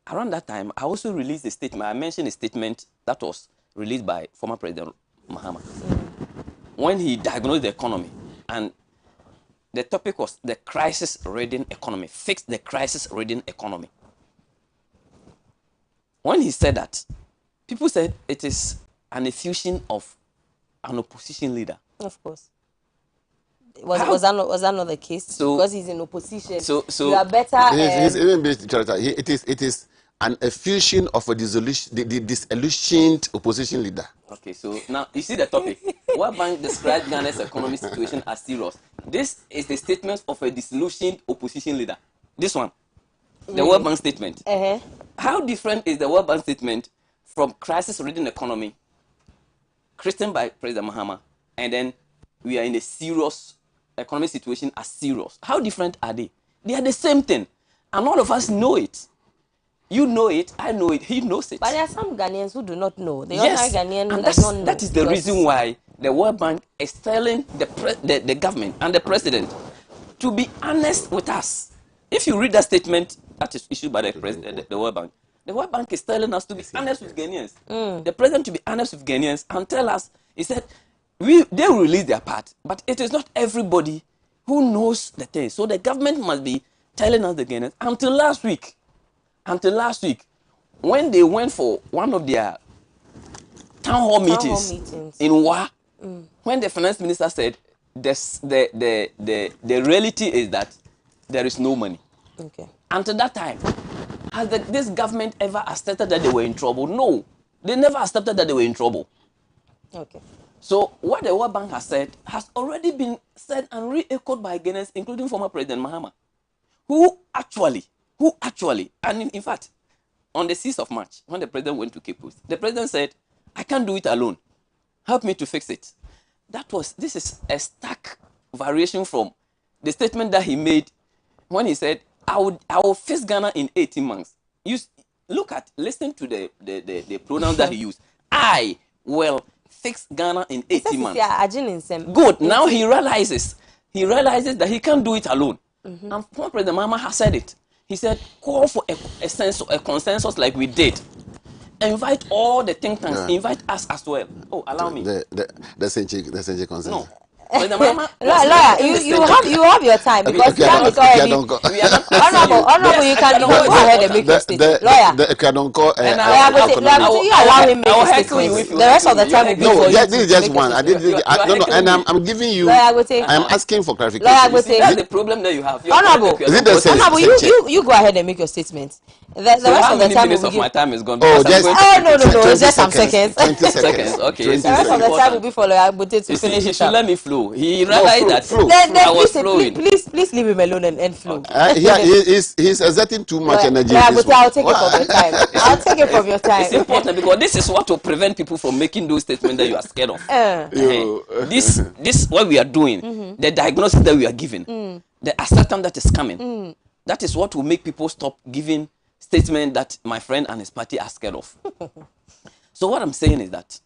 around that time, I also released a statement. I mentioned a statement that was released by former President Mahama when he diagnosed the economy, and the topic was the crisis-ridden economy. Fix the crisis-ridden economy. When he said that, people said it is an effusion of an opposition leader. Of course. Was that not the case? So, because he's in opposition, so you are better. It is an effusion of a disillusioned opposition leader. Okay, so now you see the topic. World Bank described Ghana's economic situation as serious. This is the statement of a disillusioned opposition leader. This one, the World Bank statement. How different is the World Bank statement from crisis-ridden economy, christened by President Mahama, and then we are in a serious economic situation as serious? How different are they? They are the same thing, and all of us know it. You know it, I know it, he knows it. But there are some Ghanaians who do not know. The yes, Ghanaian and does not know. That is the reason why the World Bank is telling the government and the president to be honest with us. If you read that statement that is issued by the World Bank is telling us to be honest with Ghanaians. The president to be honest with Ghanaians and tell us, he said, they will release their part, but it is not everybody who knows the thing. So the government must be telling us the Ghanaians. Until last week, when they went for one of their town hall meetings in Wa, when the finance minister said the reality is that there is no money. Okay. Until that time, has this government ever accepted that they were in trouble? No, they never accepted that they were in trouble. Okay. So what the World Bank has said has already been said and re-echoed by Ghanaians, including former President Mahama, who actually, and in fact, on the 6th of March, when the president went to Cape Coast, the president said, I can't do it alone. Help me to fix it. This is a stark variation from the statement that he made when he said, I will fix Ghana in 18 months. Listen to the pronouns that he used. I will fix Ghana in 18 months. Good. Now he realizes that he can't do it alone. And former President Mahama has said it. He said, call for a consensus like we did. Invite all the think tanks. Invite us as well. Oh, allow me. The Senche consensus. No. President Mahama Lawyer, you have your time because time is already. We are not Honorable, you can go ahead and make your statement. Lawyer, and you allow him make his statement. The rest of the time will be for you. No, this is just one. No, and I'm giving you. I'm asking for clarification. That's the problem that you have. Honorable, is it the same? Honorable, you go ahead and make your statement. The rest of the time will be. My time is gone. Oh, just no, it's just some seconds. 20 seconds. Okay. The rest of the time will be for Lawyer Agbute to finish He it should up. let me flow. He realized that Then I was flowing. please leave him alone and flow. He's exerting too much energy. I'll take it from your time. I'll take it from your time. It's important because this is what will prevent people from making those statements that you are scared of. This what we are doing, the diagnosis that we are giving, the acceptance that is coming, that is what will make people stop giving statement that my friend and his party are scared of. So what I'm saying is that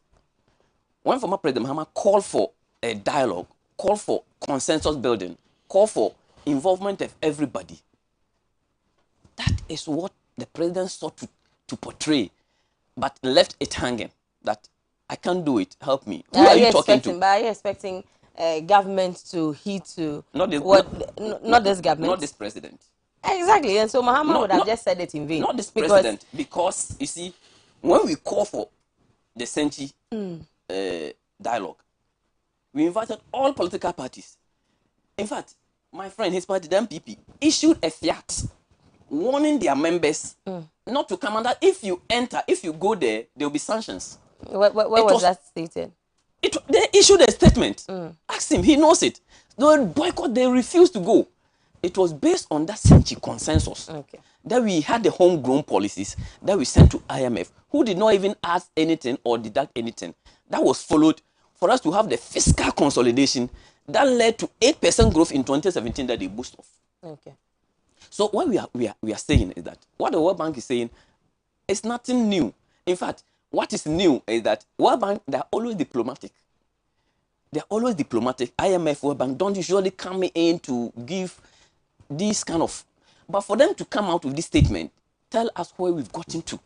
when former President Mahama called for a dialogue, called for consensus building, called for involvement of everybody, that is what the president sought to portray, but left it hanging, that I can't do it, help me. Who are you talking to? But are you expecting government to heed to not this government? Not this president. Exactly, and so Mahama would have just said it in vain. Not this president, because you see, when we call for the Senchi dialogue, we invited all political parties. In fact, my friend, his party, the MPP, issued a fiat warning their members not to come, and that if you go there, there will be sanctions. Where was that stated? They issued a statement. Ask him, he knows it. They boycott, they refused to go. It was based on that Senchi consensus that we had the homegrown policies that we sent to IMF, who did not even ask anything or deduct anything. That was followed for us to have the fiscal consolidation that led to 8% growth in 2017 that they boast of. Okay. So what we are saying is that what the World Bank is saying is nothing new. In fact, what is new is that World Bank, they are always diplomatic. They are always diplomatic. IMF, World Bank don't usually come in to give this kind of, but for them to come out with this statement, tell us where we've gotten to.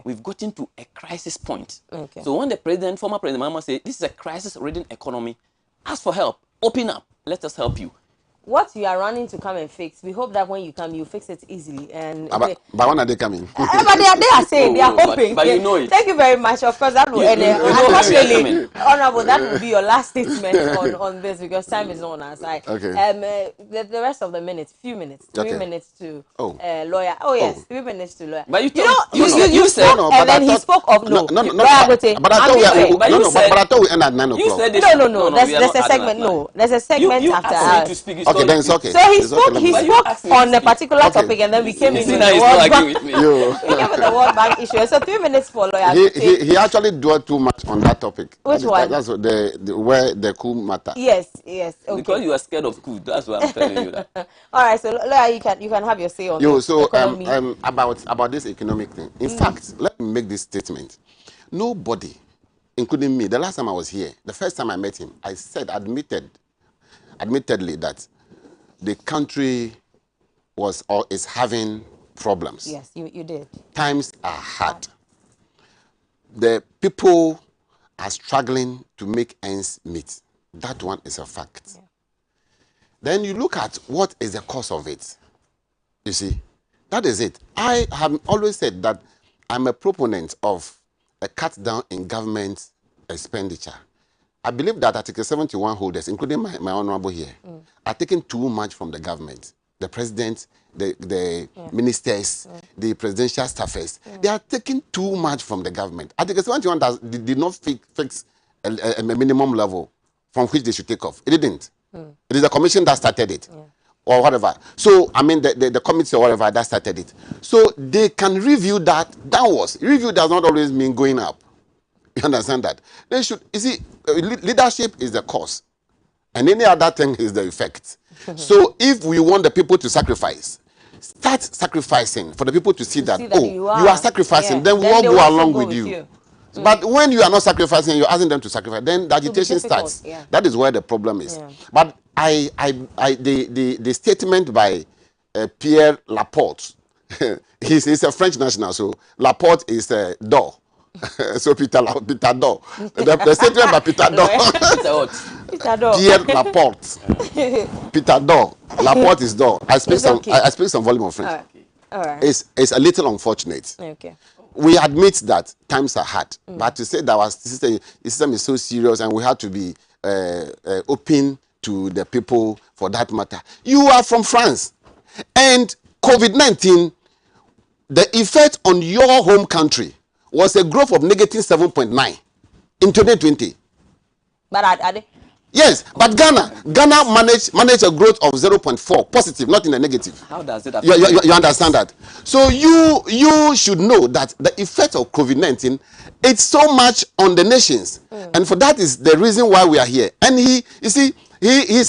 We've gotten to a crisis point. So when the former President Mahama said, this is a crisis-ridden economy, ask for help, open up, let us help you. What you are running to come and fix, we hope that when you come, you fix it easily. And but when are they coming? But they are saying, they are hoping. But you know it. Thank you very much. Of course, that will end. Unfortunately, Honorable, that will be your last statement on this because time is on our side. Okay. The rest of the minutes, few minutes, 3 minutes to lawyer. Oh yes, 3 minutes to lawyer. But you spoke, and then he spoke of no. But I thought we end at 9 o'clock. You said no. There's a segment. No, there's a segment after ours. Okay, then it's okay. So he spoke on a particular topic, and then we came into the World Bank. We came with the World Bank issue. So 3 minutes for lawyer. He actually dwelled too much on that topic. Which one? That's where the coup matter. Yes. Okay. Because you are scared of coup. That's why I'm telling you that. All right, so lawyer, you can have your say on this. So about this economic thing. In fact, let me make this statement. Nobody, including me, the last time I was here, the first time I met him, I said admittedly that the country was or is having problems. Yes, you did. Times are hard. The people are struggling to make ends meet. That one is a fact. Yeah. Then you look at what is the cause of it. You see, that is it. I have always said that I'm a proponent of a cut down in government expenditure. I believe that Article 71 holders, including my honorable here, are taking too much from the government. The president, the ministers, the presidential staffers, they are taking too much from the government. Article 71 did not fix a minimum level from which they should take off. It didn't. It is the commission that started it. Or whatever. So, I mean, the committee or whatever that started it. So, they can review that downwards. Review does not always mean going up. You understand that? They should, you see, leadership is the cause. And any other thing is the effect. So, if we want the people to sacrifice, start sacrificing for the people to see that you are sacrificing, then we all go along with you. But when you are not sacrificing, you're asking them to sacrifice, then the agitation starts. That is where the problem is. But the statement by Pierre Laporte, he's a French national, so Laporte is a door. So Peter Dor. The statement by Peter Dor. Peter Dor. Pierre Laporte. Peter Dor. Laporte is Dor. I speak It's some. okay. I speak some volume of French. All right. It's a little unfortunate. Okay. We admit that times are hard, but to say that our system is so serious and we have to be open to the people for that matter. You are from France, and COVID-19, the effect on your home country was a growth of negative 7.9 in 2020. But are they? Yes, but Ghana managed a growth of 0.4 positive, not in the negative. How does it affect You understand that? So you should know that the effect of COVID-19, it's so much on the nations, and for that is the reason why we are here. And he's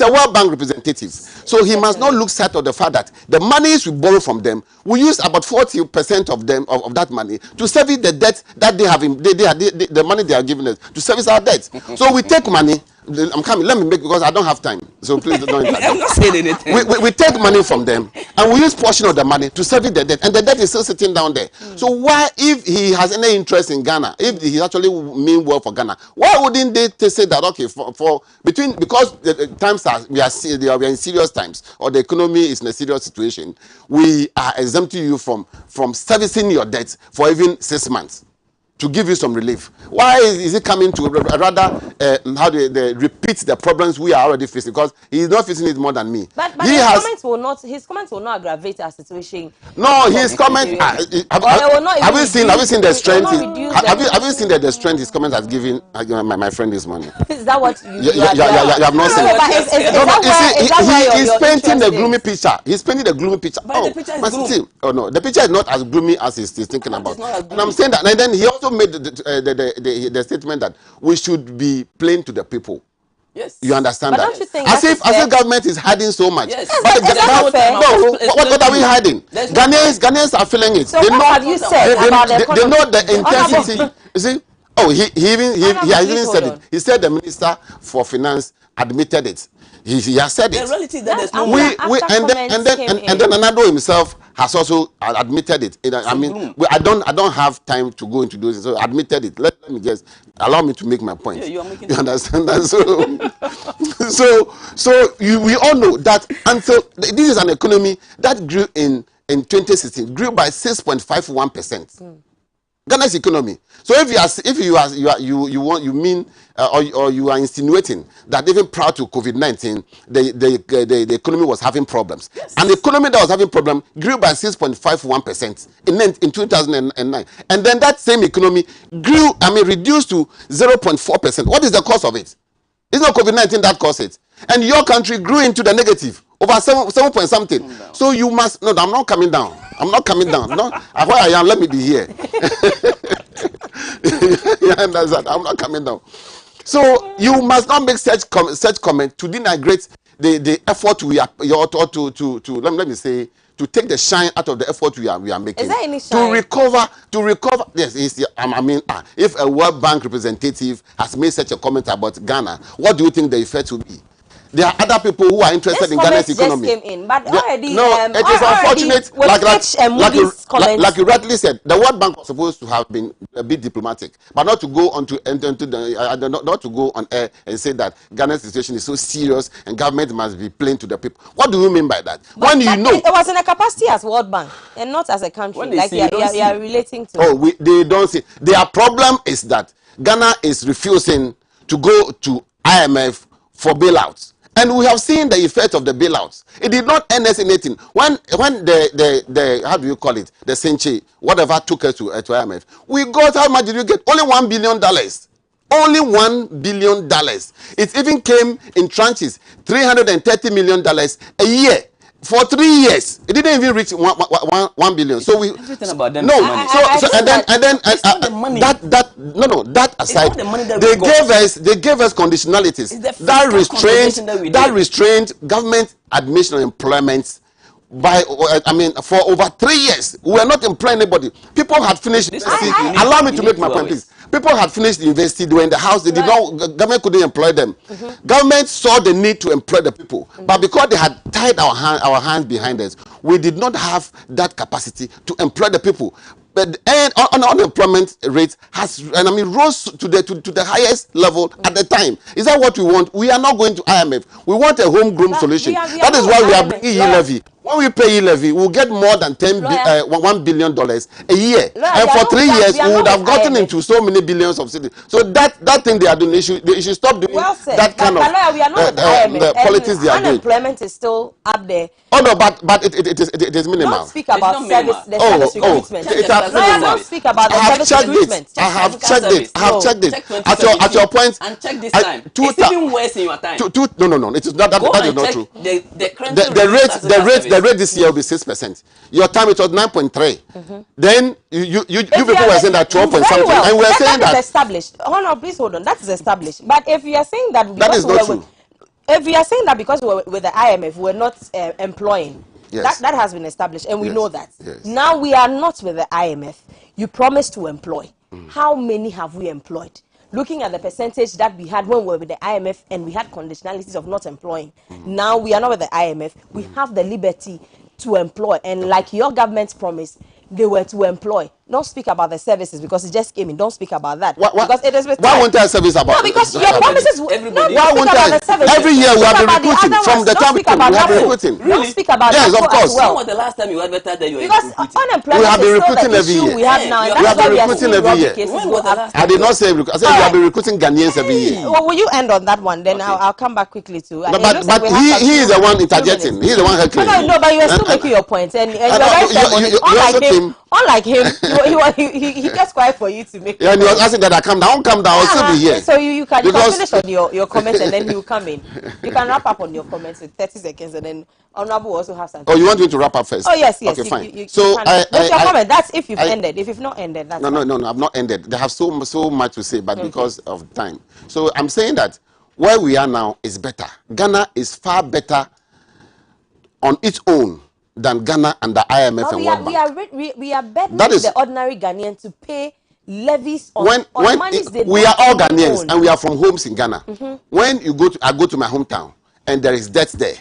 a World Bank representative, so he must not lose sight of the fact that the monies we borrow from them, we use about 40% of them of that money to service the debt that they have. The money they are giving us to service our debt. So we take money. I'm coming. Let me make, because I don't have time. So please don't interrupt. I'm not saying anything. We take money from them and we use portion of the money to service the debt, and the debt is still sitting down there. So why, if he has any interest in Ghana, if he actually mean well for Ghana, why wouldn't they say that, okay, because the times we are in serious times, or the economy is in a serious situation, we are exempting you from servicing your debt for even 6 months, to give you some relief. Why is he coming to rather they repeat the problems we are already facing? Because he is not facing it more than me. But his comments will not aggravate our situation. No, his comments. Have you seen the strength? Have you seen the strength his comments has given my friend this morning? Is that what you have not seen it? He's painting the gloomy picture. He's painting the gloomy picture. But the picture is gloomy. Oh no, the picture is not as gloomy as he's thinking about. And I'm saying that, and then he also made the statement that we should be plain to the people. Yes. You understand But that? don't you think as if government is hiding so much. Yes. But Is that not fair? no, what are we hiding? Ghanaians are feeling it. So what have you said about the economy? They know the intensity. You see? Oh, he has even said it. He said the Minister for Finance admitted it. He has said it. The reality that there's no and then Anado himself has also admitted it. I mean, I don't have time to go into those, so admitted it. Let me just allow me to make my point. Yeah, you are making. You understand that? So we all know that until this is an economy that grew in 2016, grew by 6.51%. Ghana's economy. So if you are insinuating that even prior to COVID-19, the economy was having problems, yes. And the economy that was having problems grew by 6.51% in 2009, and then that same economy reduced to 0.4%. What is the cause of it? It's not COVID-19 that caused it, and your country grew into the negative over 7 point something. So you must. No, I'm not coming down. I'm not coming down. No, where I am, let me be here. You understand? I'm not coming down. So you must not make such comment to denigrate the effort we are to let me say, to take the shine out of the effort we are making. Is there any shine? To recover. Yes, if a World Bank representative has made such a comment about Ghana, what do you think the effect will be? There are other people who are interested in Ghana's economy. Just came in, but already, it is unfortunate. Like you rightly said, the World Bank was supposed to have been a bit diplomatic, but not to go on not to go on air and say that Ghana's situation is so serious and government must be plain to the people. What do you mean by that? But it was in a capacity as World Bank and not as a country. Like you are relating to. Oh, they don't see. Their problem is that Ghana is refusing to go to IMF for bailouts. And we have seen the effect of the bailouts. It did not earn us anything. When the how do you call it, the Senche, whatever took us to IMF, we got, how much did you get? Only $1 billion. Only $1 billion. It even came in tranches, $330 million a year. For 3 years, it didn't even reach 1 billion. So we everything about them. No, that aside, they gave us conditionalities that restrained government admission and employment by for over 3 years. We were not employing anybody. People had finished. Allow me to make my point, please. People had finished the university, they were in the house, they did not, government couldn't employ them. Government saw the need to employ the people, but because they had tied our hands behind us, we did not have that capacity to employ the people. but and unemployment rate has, and I mean, rose to the highest level at the time. Is that what we want? We are not going to IMF. We want a homegrown But solution. we are That is not why we are IMF. bringing e-levy. When we pay e-levy, we'll get more than $1 billion a year. And for 3 years, we would have gotten into so many billions of cities. So that thing they are doing, they should stop doing Well said. that kind But lawyer, we are not with IMF. the politics they are doing. Unemployment is still up there. Oh no, but it is minimal. Don't speak about not service, minimal. the service recruitment. It's Check the Lawyer, service. don't speak about the I have service checked recruitment. it. I have Check checked it. I have No. checked it. Check At your point. and check this I- time. two It's ta- even worse in your time. No. It is not that. Go That is and not check true. the current The rate this year will be 6%. Your time it was 9.3. Then you people were saying that 12 point Very something, well. and we were saying that is that established. Hold on, please hold on. That is established. But if you are saying that that because is we not were true. if you are saying that because we were with the IMF, we're not employing. Yes. That has been established, and we Yes. know that. Yes. Now we are not with the IMF. You promised to employ. How many have we employed? Looking at the percentage that we had when we were with the IMF, and we had conditionalities of not employing. Now we are not with the IMF. We have the liberty to employ, and like your government promised, they were to employ. Don't speak about the services because it just came in. Don't speak about that because it is with why time. won't I service about No, because your about- promises. Everybody- No, Why don't won't speak about I? the services. Every year we Speak have been about the recruiting. other From ones. the Don't time speak we about have been NAFO. recruiting. Don't speak about Yes, NAFO of course. as well. When was the last time you advertised that you were Because recruiting? unemployment We have been is still recruiting the every issue year. we have Yeah, now, we and have that's why been we are recruiting seeing every robbery year. cases When go was the up. last I did not say. I said we have been recruiting Ghanaians every year. Well, will you end on that one? Then I'll come back quickly to. No, but he is the one interjecting. He is the one heckling. No, but you are still making your point, and you are very firm on it. you also came. Unlike him, he gets quiet for you to make. Yeah, and he was asking that I come down. I won't come down. I'll still be here. So you can Because- finish on your comments, and then you come in. You can wrap up on your comments in 30 seconds, and then Honorable will also have something. Oh, you want me to wrap up first? Oh yes. Okay, You- fine. you So can. What's your comment? That's if you've I- ended. If you've not ended, that's No, fine. I've not ended. They have so much to say, but because of time. So I'm saying that where we are now is better. Ghana is far better on its own than Ghana and the IMF But and we World are, Bank. we are burdening That is- the ordinary Ghanaian to pay levies on, when monies they we don't are all even Ghanaians own. and we are from homes in Ghana. When I go to my hometown and there is debt there,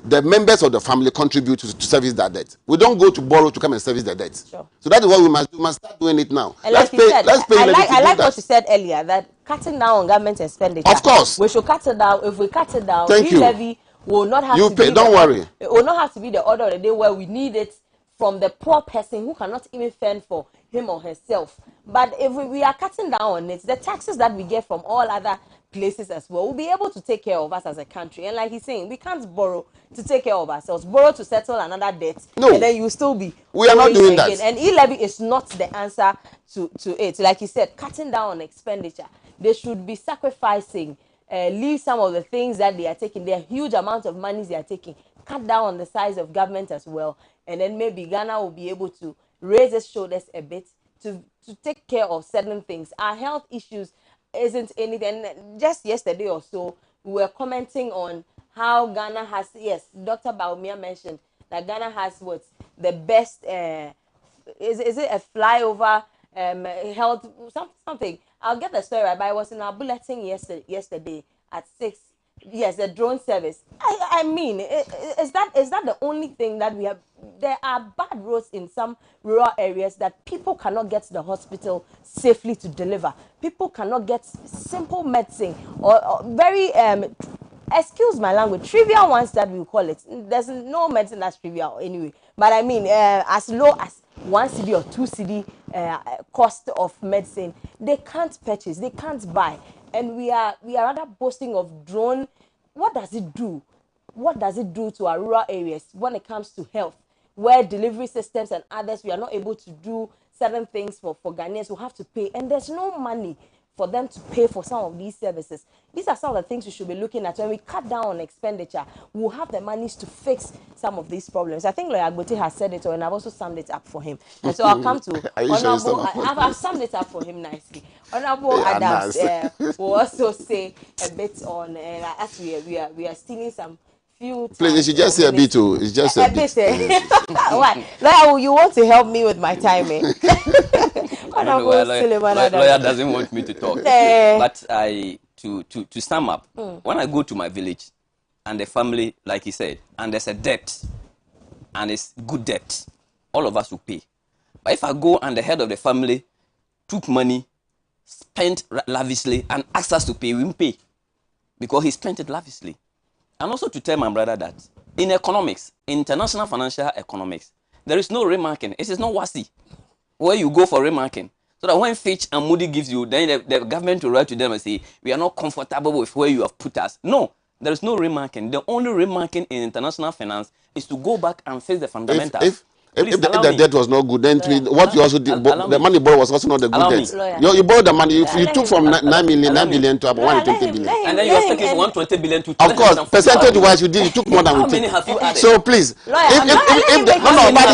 the members of the family contribute to service that debt. We don't go to borrow to come and service the debt. Sure. So that is what we must do. We must start doing it now. And like you said, let's pay I levy like, to I do like that. what you said earlier, that cutting down on government expenditure. Of course. We should cut it down. If we cut it down, Thank you. levy will not have You to pay, be. don't worry. It will not have to be the order of the day where we need it from the poor person who cannot even fend for him or herself. But if we are cutting down on it, the taxes that we get from all other places as well will be able to take care of us as a country. And like he's saying, we can't borrow to take care of ourselves. Borrow to settle another debt, No. and then you still be. We are not borrowing doing that. again. And e-levy is not the answer to it. Like he said, cutting down on expenditure. They should be sacrificing, leave some of the things that they are taking. There are huge amounts of money they are taking. Cut down on the size of government as well. And then maybe Ghana will be able to raise its shoulders a bit to take care of certain things. Our health issues isn't anything. Just yesterday or so, we were commenting on how Ghana has, yes, Dr. Baumia mentioned that Ghana has what? The best, is it a flyover health, something. I'll get the story right, but I was in our bulletin yesterday at 6. Yes, the drone service. I mean, is that the only thing that we have? There are bad roads in some rural areas that people cannot get to the hospital safely to deliver. People cannot get simple medicine or very excuse my language, trivial ones that we call it. There's no medicine that's trivial anyway. But I mean, as low as 1 cedi or 2 cedi cost of medicine, they can't purchase, they can't buy. And we are rather boasting of drone. What does it do? What does it do to our rural areas when it comes to health, where delivery systems and others, we are not able to do certain things for Ghanaians who have to pay, and there's no money for them to pay for some of these services. These are some of the things we should be looking at. When we cut down on expenditure, we'll have the monies to fix some of these problems. I think Lawyer Agbote has said it, and I've also summed it up for him. And so I'll come to Are you sure you summed Honorable. up? I've summed it up for him nicely. Honorable Yeah, Adams nice. will also say a bit on, as we are stealing some few. Please, you should just say a bit too. It's just a bit. Why? Lawyer, you want to help me with my timing? I don't know why lawyer doesn't want me to talk. But to sum up, when I go to my village and the family, like he said, and there's a debt, and it's good debt, all of us will pay. But if I go and the head of the family took money, spent lavishly, and asked us to pay, we won't pay because he spent it lavishly. And also to tell my brother that in economics, international financial economics, there is no remarking. It is not WASI where you go for remarking. So that when Fitch and Moody gives you, then the government will write to them and say, we are not comfortable with where you have put us. No, there is no remarking. The only remarking in international finance is to go back and face the fundamentals. If the debt was not good, then what you also did, the money borrowed was also not the good debt. You borrowed the money, you took from 9 billion to about 120 billion. And then you are taking from 120 billion to of course, percentage-wise, you took more than we took. How many have you added? So please, but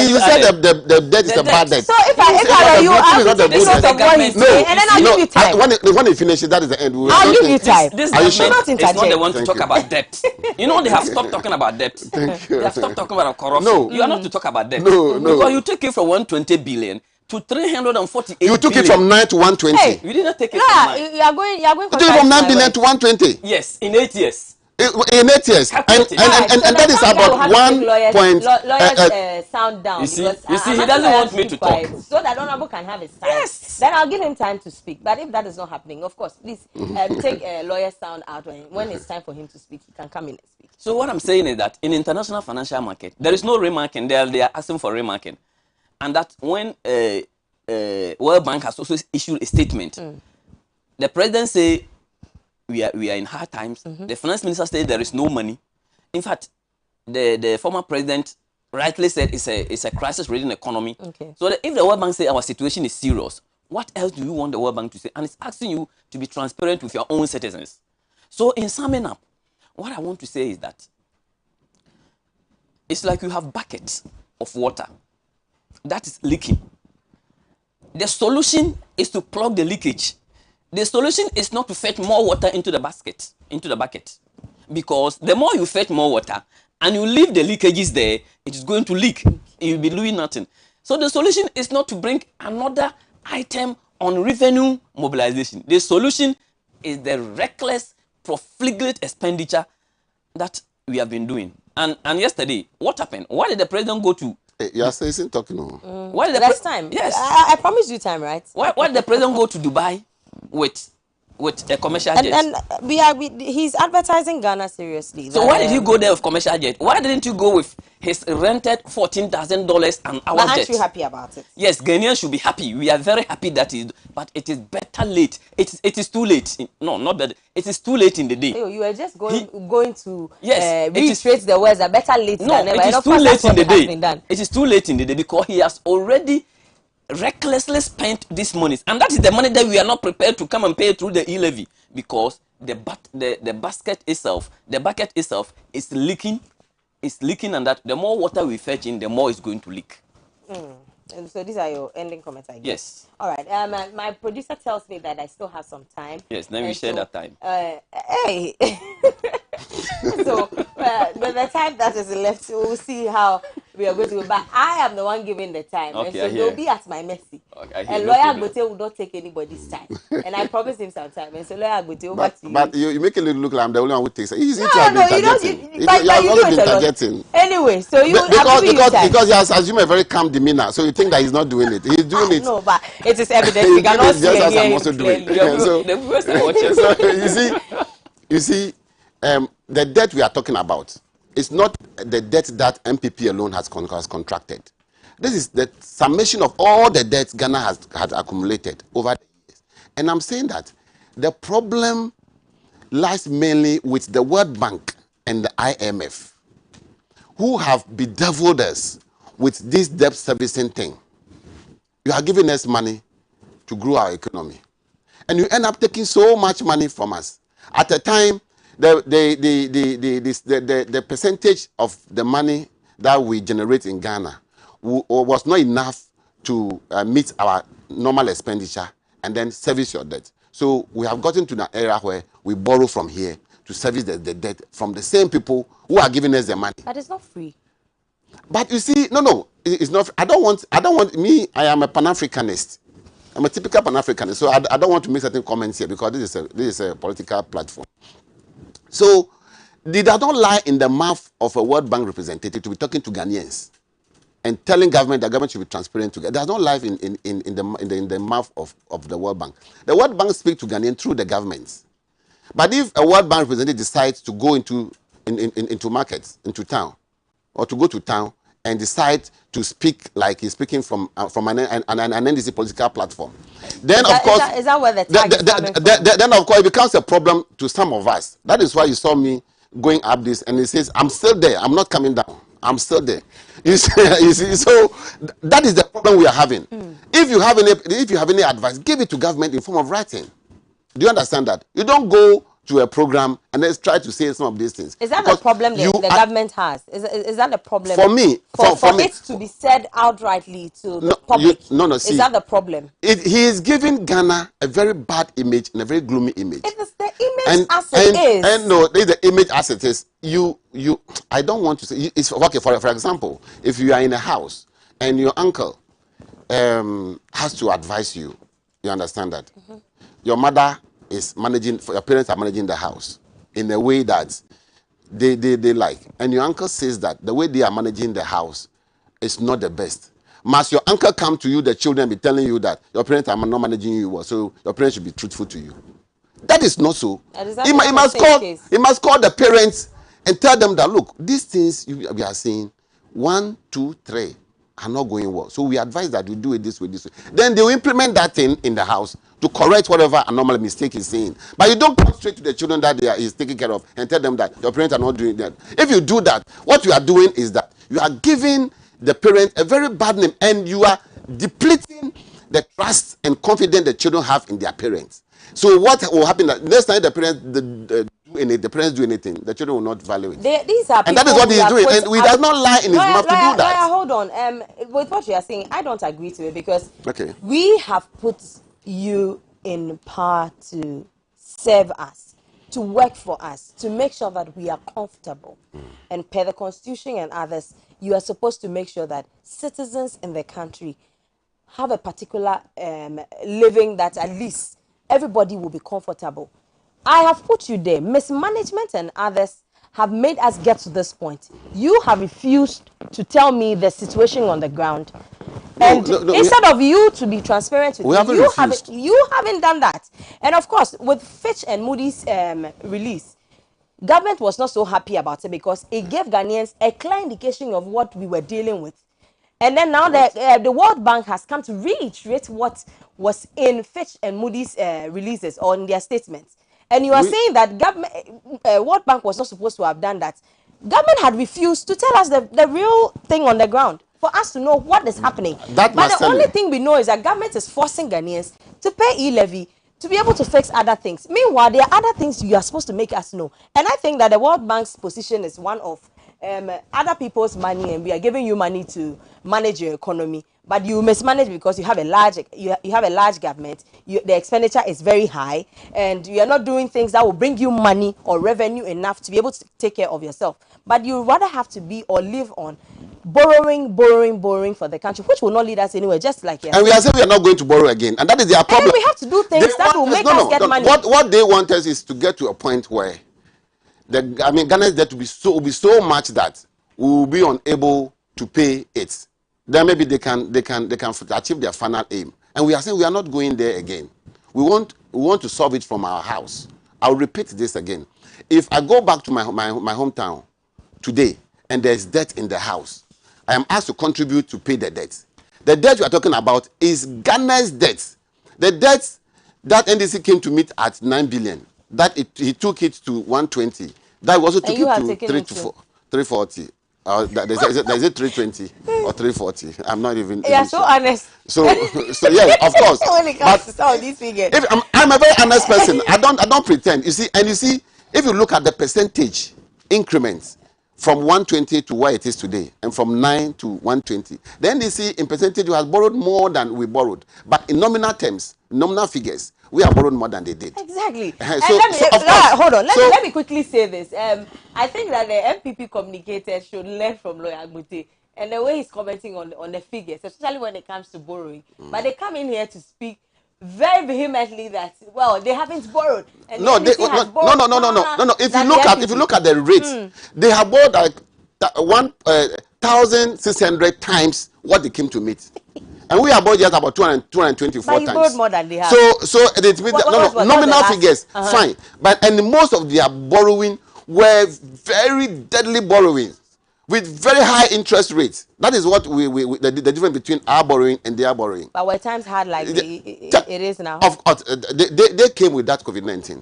you said the debt is a bad debt. So if I were you, I would take note of what he's saying, and then I'll give you time. When he finishes, that is the end. I'll give you time. This government is not the one to talk about debt. You know, they have stopped talking about debt. Thank you. They have stopped talking about corruption. No. You are not to talk about debt. No. Because you take it from 120 billion to 348 You took it from 9 to 120. Hey, You didn't take it from 9. you are going. You took it from 9 billion to 120. Yes, in 8 years. In 8 years, and that is about 1 point. Lawyers sound down. You see, because he doesn't want me to talk. So that Honorable can have his time. Yes. Then I'll give him time to speak. But if that is not happening, of course, please take lawyer sound out when it's time for him to speak. He can come in and speak. So what I'm saying is that in international financial market, there is no remarking. They are asking for remarking, and that when World Bank has also issued a statement, the president say we are in hard times. The finance minister said there is no money. In fact, the former president rightly said it's a crisis-ridden economy. Okay. So if the World Bank say our situation is serious, what else do you want the World Bank to say? And it's asking you to be transparent with your own citizens. So in summing up, what I want to say is that it's like you have buckets of water that is leaking. The solution is to plug the leakage. The solution is not to fetch more water into the bucket. Because the more you fetch more water and you leave the leakages there, it is going to leak. You will be doing nothing. So the solution is not to bring another item on revenue mobilization. The solution is the reckless, profligate expenditure that we have been doing. And yesterday, what happened? Why did the president go to? You are saying talking. Why did the Next time. Yes. I promised you time, right? Why did the president go to Dubai with a commercial jet? And he's advertising Ghana seriously. So why did he go there with commercial jet? Why didn't you go with his rented $14,000 an hour jet? Aren't you happy about it? Yes, Ghanaians should be happy. We are very happy that is, but it is better late. It is too late. No, not better. It is too late in the day. You are just going to Yes, reiterate the words are better late No, than never. it And is of too course, late that's in what the has day. been done. It is too late in the day because he has already recklessly spent these monies, and that is the money that we are not prepared to come and pay through the e-levy because the bucket itself is leaking, and that the more water we fetch in, the more it's going to leak. And so these are your ending comments, I guess. Yes. All right. My producer tells me that I still have some time. Yes. Then we share that time. Hey. So the time that is left, we'll see how we are going to go. But I am the one giving the time, Okay, and so I hear. they'll be at my mercy. Okay, I hear. And No Lawyer problem. Agbote will not take anybody's time. And I promised him some time. And so Lawyer Agbote, over to you. But you make it look like I'm the only one who takes it. He's No, you don't. You But have you always do been it a lot. targeting. Anyway, so you I'm giving you time. Because he has assumed a very calm demeanor, so you think that he's not doing it. He's doing it. No, but it is evident. We cannot see just and as hear I'm him also doing. clearly. So- The viewers are watching. So you see, the debt we are talking about is not the debt that MPP alone has contracted. This is the summation of all the debts Ghana has accumulated over the years. And I'm saying that the problem lies mainly with the World Bank and the IMF, who have bedeviled us with this debt servicing thing. You are giving us money to grow our economy, and you end up taking so much money from us. At a time, the percentage of the money that we generate in Ghana was not enough to meet our normal expenditure and then service your debt. So we have gotten to an era where we borrow from here to service the debt from the same people who are giving us the money. But it's not free. But you see, it's not. I don't want. I am a Pan-Africanist. I'm a typical Pan-Africanist, so I don't want to make certain comments here because this is a political platform. So, did I not lie in the mouth of a World Bank representative to be talking to Ghanaians? and telling government that government should be transparent to. There's no life in the mouth of the World Bank. The World Bank speaks to Ghanaian through the governments. But if a World Bank representative decides to go into markets, into town, or to go to town and decide to speak like he's speaking from an NDC political platform, then of course is that where the tag is coming from? Then of course it becomes a problem to some of us. That is why you saw me going up this, and he says, "I'm still there. I'm not coming down. I'm still there." You see, so that is the problem we are having. If you have any advice, give it to government in form of writing. Do you understand that? You don't go to a program and then try to say some of these things. Is that the problem the government has? Is that the problem? For me, for me, it to be said outrightly to the public. See, is that the problem? He is giving Ghana a very bad image and a very gloomy image. It is the image as it is. And no, it is the image as it is. I don't want to say. It's okay. For example, if you are in a house and your uncle has to advise you, you understand that your mother is managing, your parents are managing the house in a way that they like, and your uncle says that the way they are managing the house is not the best. Must your uncle come to you, the children, be telling you that your parents are not managing you well, so your parents should be truthful to you? That is not so. He must call the parents and tell them that, look, these things we are saying, 1, 2, 3 are not going well. So we advise that we do it this way, this way. Then they will implement that thing in the house to correct whatever anomaly mistake is saying. But you don't come straight to the children that is taking care of and tell them that your parents are not doing that. If you do that, what you are doing is that you are giving the parents a very bad name, and you are depleting the trust and confidence the children have in their parents. So what will happen that next time the parents do anything, the children will not value it. These are, and that is what he's doing. And we does not lie in his mouth to do that. Hold on. With what you are saying, I don't agree to it, because we have put you in power to serve us, to work for us, to make sure that we are comfortable. And per the Constitution and others, you are supposed to make sure that citizens in the country have a particular living that at least everybody will be comfortable. I have put you there. Mismanagement and others have made us get to this point. You have refused to tell me the situation on the ground. And instead of you to be transparent with me, you haven't done that. And of course, with Fitch and Moody's release, government was not so happy about it, because it gave Ghanaians a clear indication of what we were dealing with. And then now the World Bank has come to reiterate what was in Fitch and Moody's releases or in their statements. And you are saying that government, World Bank was not supposed to have done that. Government had refused to tell us the real thing on the ground for us to know what is happening. But the only thing we know is that government is forcing Ghanaians to pay e-levy to be able to fix other things. Meanwhile, there are other things you are supposed to make us know. And I think that the World Bank's position is one of other people's money, and we are giving you money to manage your economy, but you mismanage because you have a large government. The expenditure is very high, and you are not doing things that will bring you money or revenue enough to be able to take care of yourself. But you rather have to be or live on borrowing for the country, which will not lead us anywhere. Just like and we are saying we are not going to borrow again, and that is their problem. And we have to do things that will make us get money. What they want us is to get to a point where Ghana's debt will be so much that we will be unable to pay it. Then maybe they can achieve their final aim. And we are saying we are not going there again. We want to solve it from our house. I'll repeat this again. If I go back to my hometown today and there's debt in the house, I am asked to contribute to pay the debt. The debt we are talking about is Ghana's debt. The debt that NDC came to meet at 9 billion, that he took it to 120. That also took it to 340. Is it 320 or 340? I'm not even. Yeah, so honest. So yeah, of course. When it comes to some of these figures, I'm a very honest person. I don't pretend. You see, if you look at the percentage increments from 120 to where it is today, and from 9 to 120, then they see in percentage you have borrowed more than we borrowed, but in nominal terms, nominal figures, we have borrowed more than they did. Exactly. Hold on. Let me quickly say this. I think that the MPP communicators should learn from Lawyer Agbute and the way he's commenting on the figures, especially when it comes to borrowing. But they come in here to speak very vehemently that, well, they haven't borrowed. And no. If you look at the rates, they have borrowed like 1,600 times what they came to meet. And we are about just about 224 But you times. borrowed more than they have. So it means nominal figures, fine. But and most of their borrowing were very deadly borrowings with very high interest rates. That is what the difference between our borrowing and their borrowing. But were times hard like it is now? Of course, they came with that COVID-19.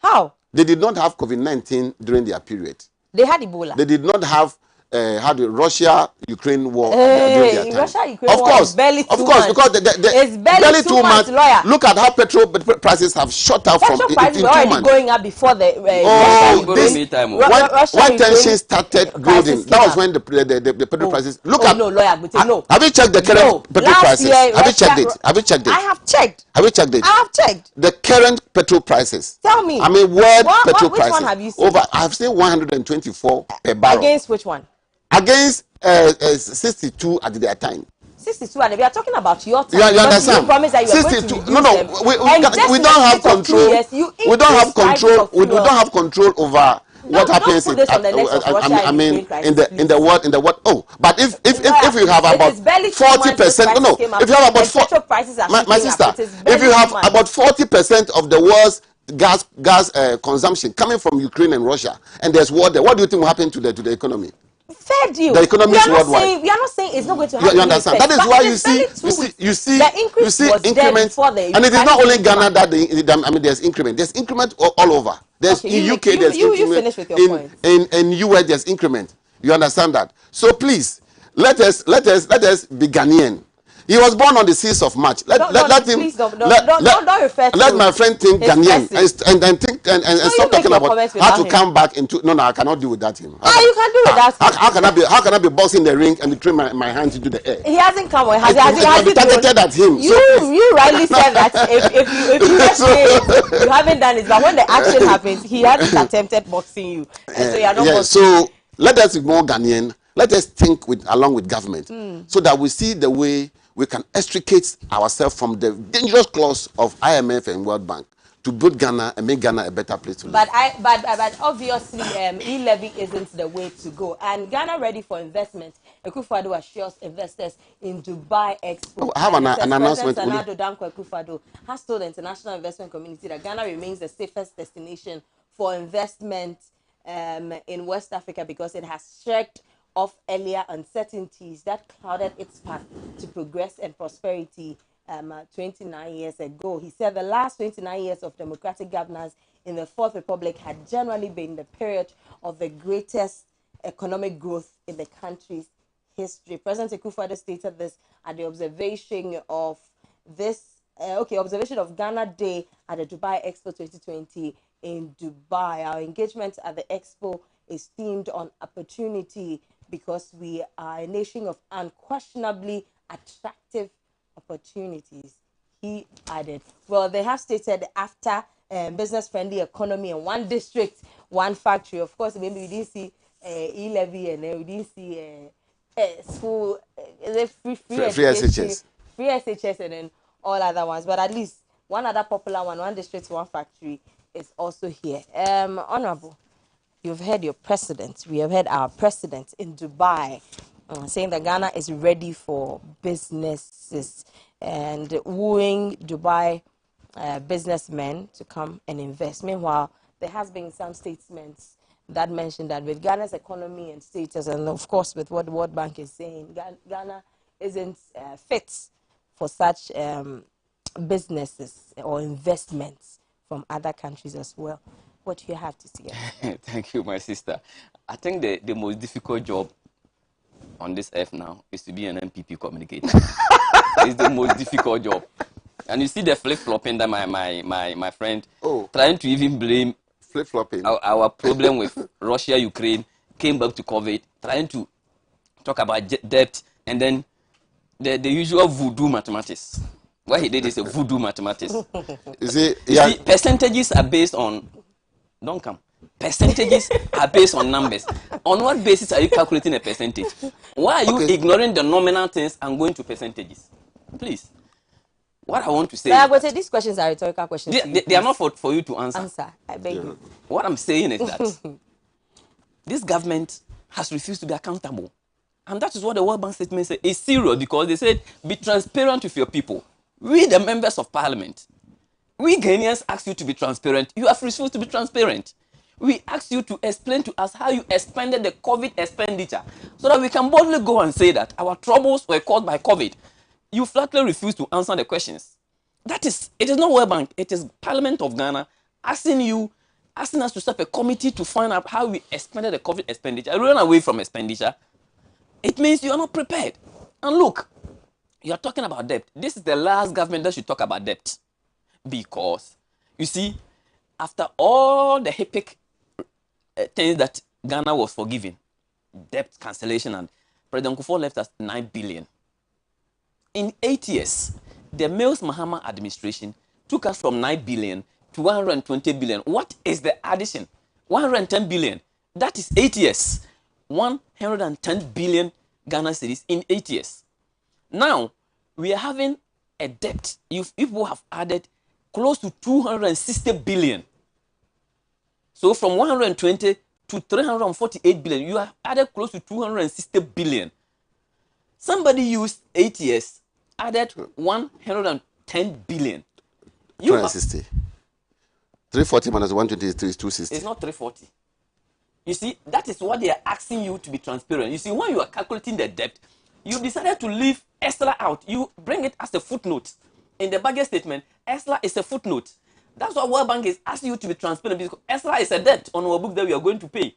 How? They did not have COVID-19 during their period. They had Ebola. They did not have had the Russia-Ukraine war during their time. Russia-Ukraine war is barely 2 months. Because it's barely 2 months, lawyer. Look at how petrol prices have shot up petrol from prices in were 2 already months. going up before the when tension started building, that was when the petrol prices. No, lawyer, no. Have you checked the current petrol prices? Have you checked it? Have you checked it? I have checked. Have you checked it? I have checked. The current petrol prices. Tell me. I mean, petrol which prices. one have you seen? I've seen 124 per barrel. Against which one? Against 62 at their time. 62, and we are talking about your time. You understand? You promised that you were going to reduce them. We don't have control. We don't have control. We don't have control over what happens in the world. Oh, but if you have about 40%, no, if you have about 40%, my sister, if you have about 40% of the world's gas consumption coming from Ukraine and Russia, and there's war there, what do you think will happen to the economy? Fair deal. The economy is worldwide. We are not saying it's not going to happen. You understand? That is why you see increment, and it is not only Ghana that there's increment. There's increment all over. There's in UK. There's increment. In US there's increment. You understand that? So please let us be Ghanaian. He was born on the 6th of March. Let my friend think Ghanaian and stop talking about how to come back into. No, I cannot deal with that. You can do with that. How can I be boxing the ring and be throwing my hands into the air? He hasn't come. Has he targeted at him? You rightly said that if you just say you haven't done it, but when the action happens, he hasn't attempted boxing you, and so you are not boxing. So let us be more Ghanaian. Let us think along with government, so that we see the way we can extricate ourselves from the dangerous clause of IMF and World Bank to build Ghana and make Ghana a better place to live. But obviously, e-levy isn't the way to go. And Ghana ready for investment. Akufo-Addo assures investors in Dubai Expo. I have an announcement. President Nana Addo Dankwa Akufo-Addo has told the international investment community that Ghana remains the safest destination for investment in West Africa because it has shirked off earlier uncertainties that clouded its path to progress and prosperity 29 years ago. He said the last 29 years of democratic governance in the Fourth Republic had generally been the period of the greatest economic growth in the country's history. President Akufo-Addo stated this at the observation of Ghana Day at the Dubai Expo 2020 in Dubai. Our engagement at the Expo is themed on opportunity because we are a nation of unquestionably attractive opportunities, he added. Well, they have stated after business-friendly economy in one district, one factory. Of course, maybe we didn't see e-levy and we didn't see school, free SHS and then all other ones. But at least one other popular one district, one factory is also here. Honorable, you've heard your president. We have heard our president in Dubai saying that Ghana is ready for businesses and wooing Dubai businessmen to come and invest. Meanwhile, there has been some statements that mention that with Ghana's economy and status, and of course with what the World Bank is saying, Ghana isn't fit for such businesses or investments from other countries as well. What do you have to say? Thank you, my sister. I think the most difficult job on this earth now is to be an MPP communicator. It's the most difficult job. And you see the flip-flopping that my friend trying to even blame flip-flopping our problem with Russia, Ukraine, came back to COVID, trying to talk about debt, and then the usual voodoo mathematics. What he did is a voodoo mathematics. You see, percentages are based on... Don't come. Percentages are based on numbers. On what basis are you calculating a percentage? Why are you ignoring the nominal things and going to percentages? Please. What I want to say... these questions are rhetorical questions. They are not for you to answer. I beg you. What I'm saying is that this government has refused to be accountable. And that is what the World Bank statement says. It's serious because they said, be transparent with your people. We, the members of parliament, we Ghanaians ask you to be transparent. You have refused to be transparent. We ask you to explain to us how you expended the COVID expenditure so that we can boldly go and say that our troubles were caused by COVID. You flatly refuse to answer the questions. It is not World Bank, it is Parliament of Ghana asking us to set up a committee to find out how we expended the COVID expenditure. Run away from expenditure. It means you are not prepared. And look, you are talking about debt. This is the last government that should talk about debt. Because, you see, after all the HIPC things that Ghana was forgiven, debt cancellation, and President Kufuor left us 9 billion. In 8 years, the Mills Mahama administration took us from 9 billion to 120 billion. What is the addition? 110 billion. That is 8 years. 110 billion Ghana cedis in 8 years. Now, we are having a debt. If people have added close to 260 billion. So from 120 to 348 billion, you have added close to 260 billion. Somebody used 8 years, added 110 billion. 360. 340 minus 123 is 260. It's not 340. You see, that is what they are asking you to be transparent. You see, when you are calculating the debt, you decided to leave ESLA out. You bring it as a footnote. In the budget statement, ESLA is a footnote. That's why World Bank is asking you to be transparent, because ESLA is a debt on our book that we are going to pay.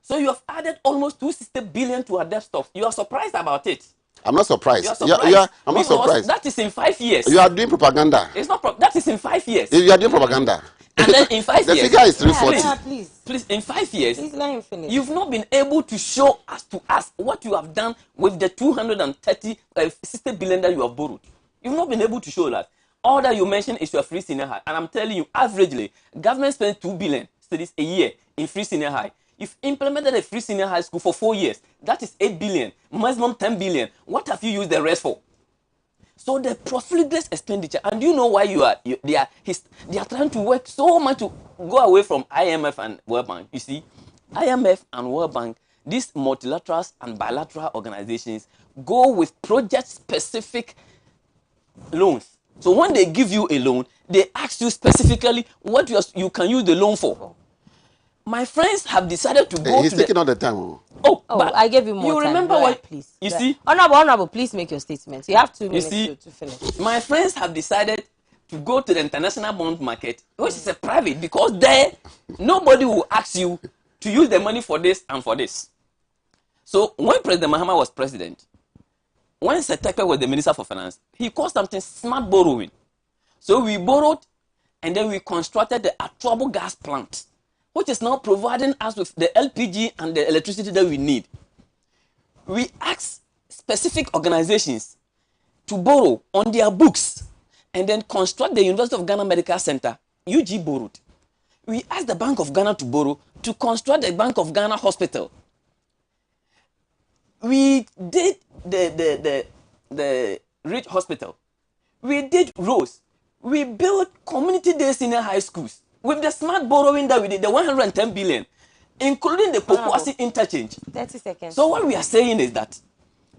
So you have added almost 260 billion to our debt stock. You are surprised about it. I'm not surprised. You are surprised. I'm not surprised. That is in 5 years. You are doing propaganda. It's not. That is in 5 years. You are doing propaganda. And then in 5 the years. figure is 340. Yeah, Please, in 5 years, Please let him finish. you've not been able to show us what you have done with the 60 billion that you have borrowed. You've not been able to show that. All that you mentioned is your free senior high. And I'm telling you, averagely, government spends 2 billion studies a year in free senior high. You've implemented a free senior high school for 4 years. That is 8 billion, maximum 10 billion. What have you used the rest for? So the profligacy expenditure, and do you know why they are trying to work so much to go away from IMF and World Bank. You see, IMF and World Bank, these multilaterals and bilateral organizations, go with project-specific loans. So when they give you a loan, they ask you specifically what you can use the loan for. My friends have decided to go. He's taking all the time. Oh, but I gave you more time. You remember what? Please. You see? Honorable, please make your statement. You have 2 minutes to finish. My friends have decided to go to the international bond market, which is a private, because there, nobody will ask you to use the money for this and for this. So when President Mahama was president, when Setepe was the Minister for Finance, he called something smart borrowing. So we borrowed, and then we constructed the Atuabo gas plant, which is now providing us with the LPG and the electricity that we need. We asked specific organizations to borrow on their books and then construct the University of Ghana Medical Center. UG borrowed. We asked the Bank of Ghana to borrow to construct the Bank of Ghana Hospital. We did the Rich Hospital. We did roads. We built community-day senior high schools. With the smart borrowing that we did, the 110 billion, including the Pokuasi interchange. 30 seconds. So what we are saying is that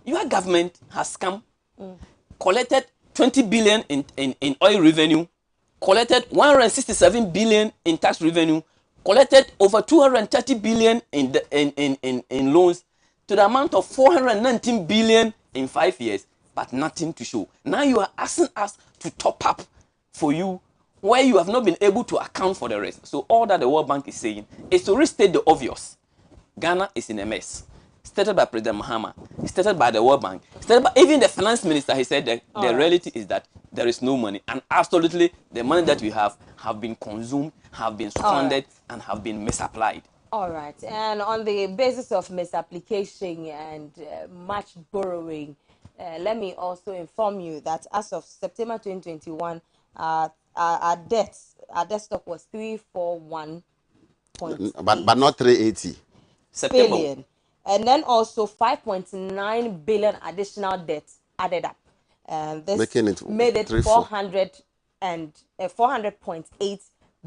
your government has come, collected 20 billion in oil revenue, collected 167 billion in tax revenue, collected over 230 billion in loans, to the amount of 419 billion in 5 years, but nothing to show. Now you are asking us to top up for you, where you have not been able to account for the rest. So all that the World Bank is saying is to restate the obvious. Ghana is in a mess. Stated by President Mahama, stated by the World Bank, stated by even the finance minister. He said that the reality is that there is no money. And absolutely, the money that we have been consumed, have been squandered, and have been misapplied. All right. And on the basis of misapplication and much borrowing, let me also inform you that as of September 2021, our debt stock was 341. But not 380. Billion. And then also 5.9 billion additional debt added up. And this made it 400.8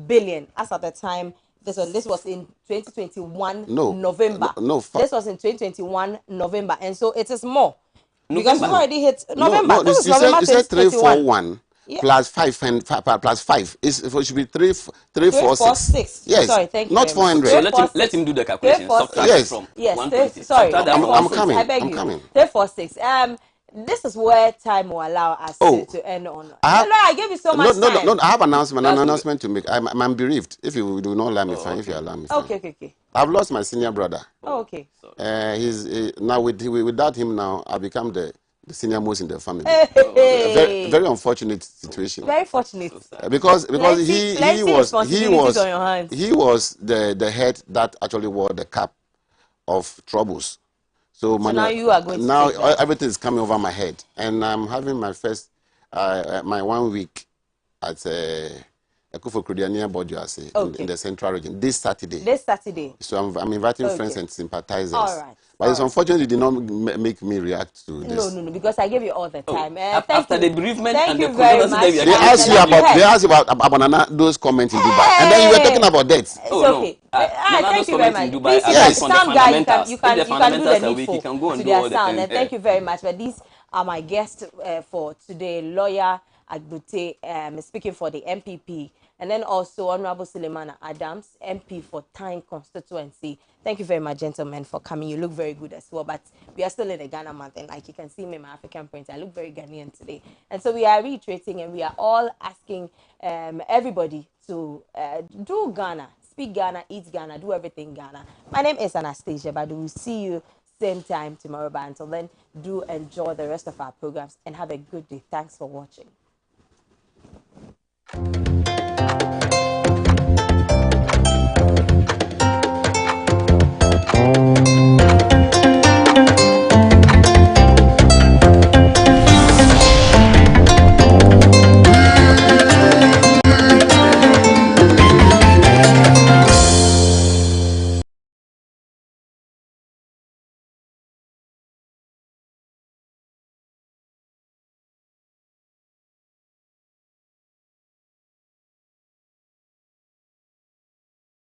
billion as at the time This was in 2021 No. November. No. This was in 2021 November, and so it is more because November. we've already hit No, November. no. This is You November said 2021. 341 Yeah. plus 5 and plus 5. It should be 346. 346. Yes. Sorry, thank you Not very much. 400. So 346. let him do the calculation. 346. Subtract Yes. it from Yes, 120. sorry. Subtract that I'm 346. coming. I beg I'm you. coming. 346. This is where time will allow us Oh. to end on. I have- No, I gave you so much time. No. I have an That's announcement to make. I'm bereaved. If you do not allow me, fine. If you allow me, fine. Okay. I've lost my senior brother. Oh, okay. Now without him now, I become the senior most in the family. Hey. Very unfortunate situation. Very fortunate. Because Plenty he responsibilities on your hands. was the head that actually wore the cap of troubles. So now you are going to now take that. everything is coming over my head, and I'm having my first my 1 week at Ekufo Kudiania Bojuase Okay. in the central region this Saturday. This Saturday. So I'm inviting friends Okay. and sympathizers. All right. But it's unfortunate it did not make me react to this. No, because I gave you all the time. After the bereavement Thank and you the very controversy much. that we are They getting- asked you about Nana, those comments in Dubai, and then you were talking about that. It's Oh, no. okay. Nana, Thank those you very comments much. in Dubai Please, are you can based on the sound guy. You fundamentals. can If the do the fundamentals are weak, needful you can go and to do their all the sound. things. And thank you very much. But these are my guests for today, lawyer Agbute, speaking for the MPP, and then also Honorable Sulemana Adams, MP for Tyne constituency. Thank you very much, gentlemen, for coming. You look very good as well. But we are still in the Ghana month, and like you can see me, my African print, I look very Ghanaian today. And so we are reiterating, and we are all asking everybody to do Ghana, speak Ghana, eat Ghana, do everything Ghana. My name is Anastasia, but we will see you same time tomorrow. But until then, do enjoy the rest of our programs and have a good day. Thanks for watching.